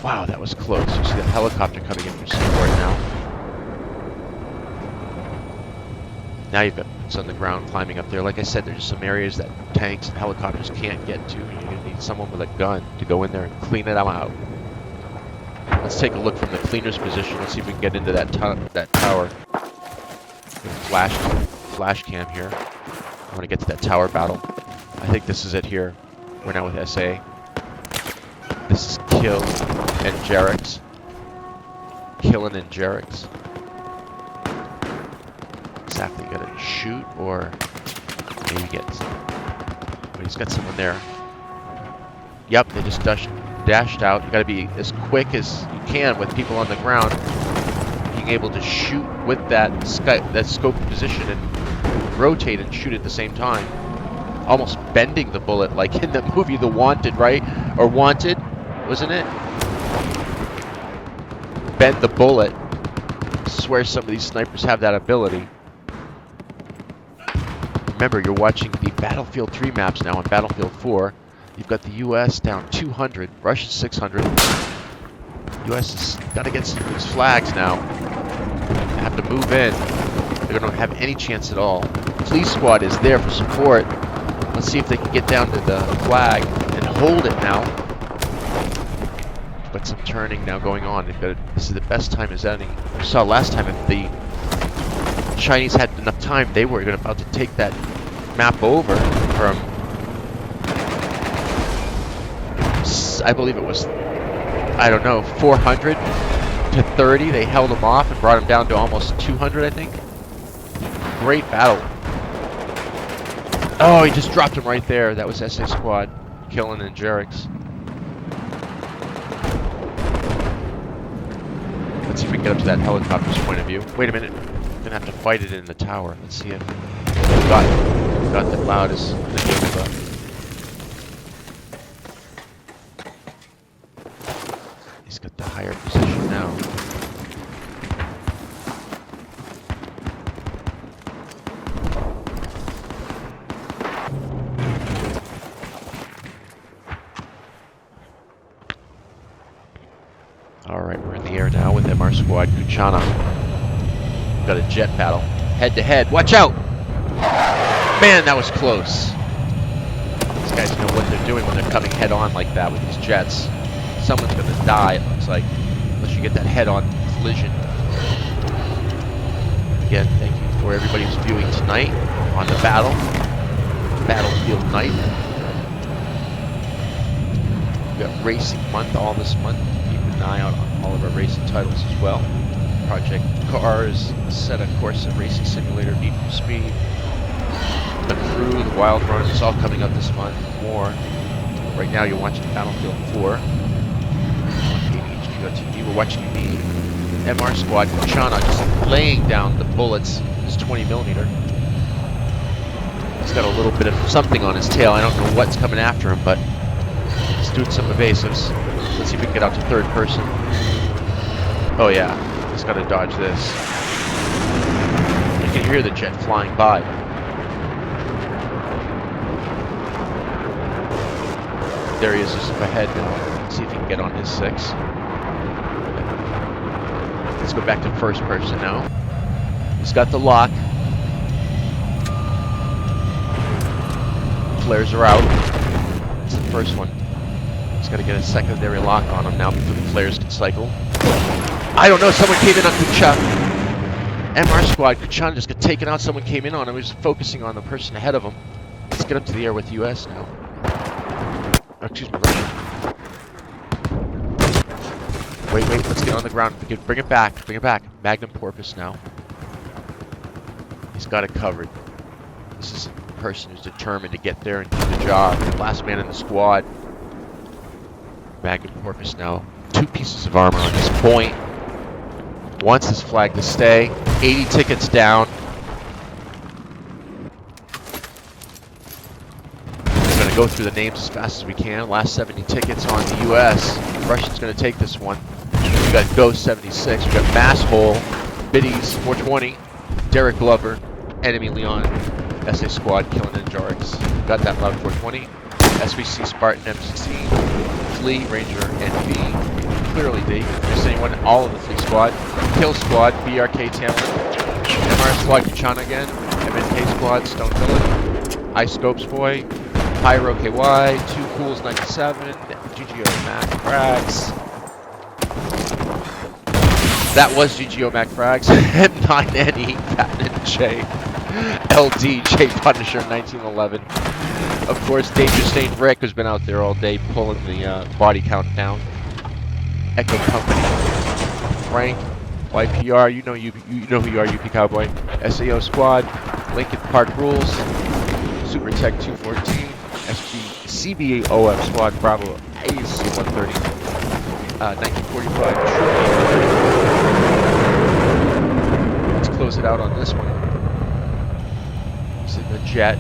Wow, that was close. You see the helicopter coming in for support now. Now you've got boots on the ground climbing up there. Like I said, there's some areas that tanks and helicopters can't get to. You're gonna need someone with a gun to go in there and clean it out. Let's take a look from the cleaner's position. Let's see if we can get into that tower. Flash cam here. I want to get to that tower battle. I think this is it here. We're now with SA. This is Kill and Jerix. Killin and Jerix. Exactly, gotta shoot or maybe get. But he's got someone there. Yep, they just dashed out. You gotta be as quick as you can with people on the ground. Being able to shoot with that scope position and rotate and shoot at the same time. Almost bending the bullet like in the movie The Wanted, right? Or Wanted, wasn't it? Bend the bullet. I swear some of these snipers have that ability. Remember, you're watching the Battlefield 3 maps now on Battlefield 4. You've got the US down 200, Russia 600. US has got to get some of these flags now. They have to move in. They don't have any chance at all. Police squad is there for support. Let's see if they can get down to the flag and hold it now. But some turning now going on. This is the best time as any. We saw last time if the Chinese had enough time, they were about to take that map over from, I believe it was, I don't know, 400 to 30. They held them off and brought them down to almost 200, I think. great battle. Oh, he just dropped him right there. That was SA Squad killing in Jerix. Let's see if we can get up to that helicopter's point of view. Wait a minute. We're gonna have to fight it in the tower. Let's see if we got the loudest in the game. He's got the higher position now. Alright, we're in the air now with MR Squad Kuchana. Got a jet battle. Head to head. Watch out! Man, that was close. These guys know what they're doing when they're coming head on like that with these jets. Someone's gonna die, it looks like, unless you get that head on collision. Again, thank you for everybody who's viewing tonight on the Battlefield Night. We've got Racing Month all this month. Keep an eye out on all of our racing titles as well. Project Cars, Assetto Corsa Racing Simulator, Need for Speed, The Crew, The Wild Runs, it's all coming up this month. More. Right now you're watching Battlefield 4 on GamingHQ.tv. We're watching the MR Squad Kuchana just laying down the bullets. His 20mm. He's got a little bit of something on his tail. I don't know what's coming after him, but he's doing some evasives. Let's see if we can get out to third person. Oh yeah, he's got to dodge this. You can hear the jet flying by. There he is just up ahead now. Let's see if he can get on his 6. Let's go back to first person now. He's got the lock. Flares are out. It's the first one. He's got to get a secondary lock on him now before the flares can cycle. I don't know, someone came in on Kuchana. MR Squad, Kuchana just got taken out. Someone came in on him. He was focusing on the person ahead of him. Let's get up to the air with US now. Oh, excuse me, Russia. Wait, let's get on the ground. Bring it back. Magnum Porpoise now. He's got it covered. This is a person who's determined to get there and do the job. Last man in the squad. Magnum Porpoise now. 2 pieces of armor on his point. Wants his flag to stay. 80 tickets down. We're going to go through the names as fast as we can. Last 70 tickets on the US. Russian's going to take this one. We got Ghost 76. We got Masshole, Biddies 420, Derek Glover, Enemy Leon, SA Squad killing in Jarix. Got that Loud 420. SVC Spartan M16, Flea Ranger NV. Clearly D. Miss anyone? All of the Flea Squad. Kill Squad, BRK Tamlin, MR Squad Kuchana again, MNK Squad Stone Village, Ice Scopes Boy, Pyro KY, 2 Cools 97, GGO Mac Frags. That was GGO Mac Frags. M9NE, Patton J, LD, J Punisher 1911. Of course, Danger Stained Rick has been out there all day pulling the body count down. Echo Company, Frank, YPR, you know who you are, UP Cowboy. SAO Squad, Lincoln Park Rules, Super Tech 214, CBOF Squad, Bravo AC 130, 1945 Troopy. Let's close it out on this one. It's in the jet.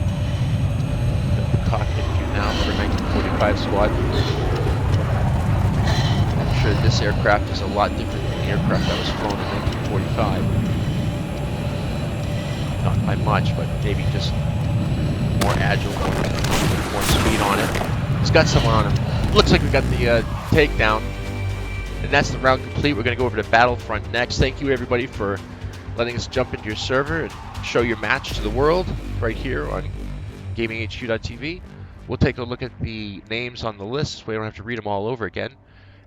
The cockpit view now for 1945 Squad. I'm sure this aircraft is a lot different than the aircraft that was flown in 1945. Not by much, but maybe just more agile, more speed on it. He's got someone on him. Looks like we got the takedown. And that's the round complete. We're going to go over to Battlefront next. Thank you, everybody, for letting us jump into your server and show your match to the world right here on GamingHQ.tv. We'll take a look at the names on the list so we don't have to read them all over again.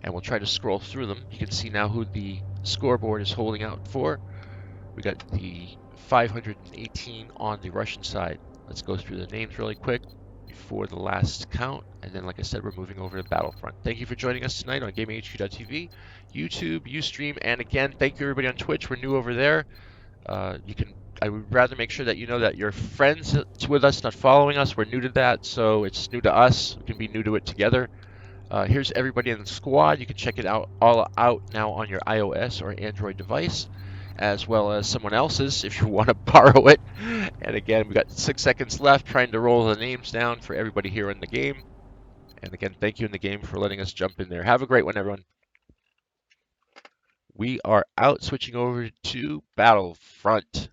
And we'll try to scroll through them. You can see now who the scoreboard is holding out for. We got the 518 on the Russian side. Let's go through the names really quick before the last count. And then, like I said, we're moving over to Battlefront. Thank you for joining us tonight on GamingHQ.tv, YouTube, Ustream, and again, thank you everybody on Twitch. We're new over there. You can I would rather make sure that you know that you're friends with us, not following us. We're new to that, so it's new to us. We can be new to it together. Here's everybody in the squad. You can check it out all out now on your iOS or Android device, as well as someone else's if you want to borrow it. And again, we got 6 seconds left, trying to roll the names down for everybody here in the game. And again, thank you in the game for letting us jump in there. Have a great one, everyone. We are out, switching over to Battlefront.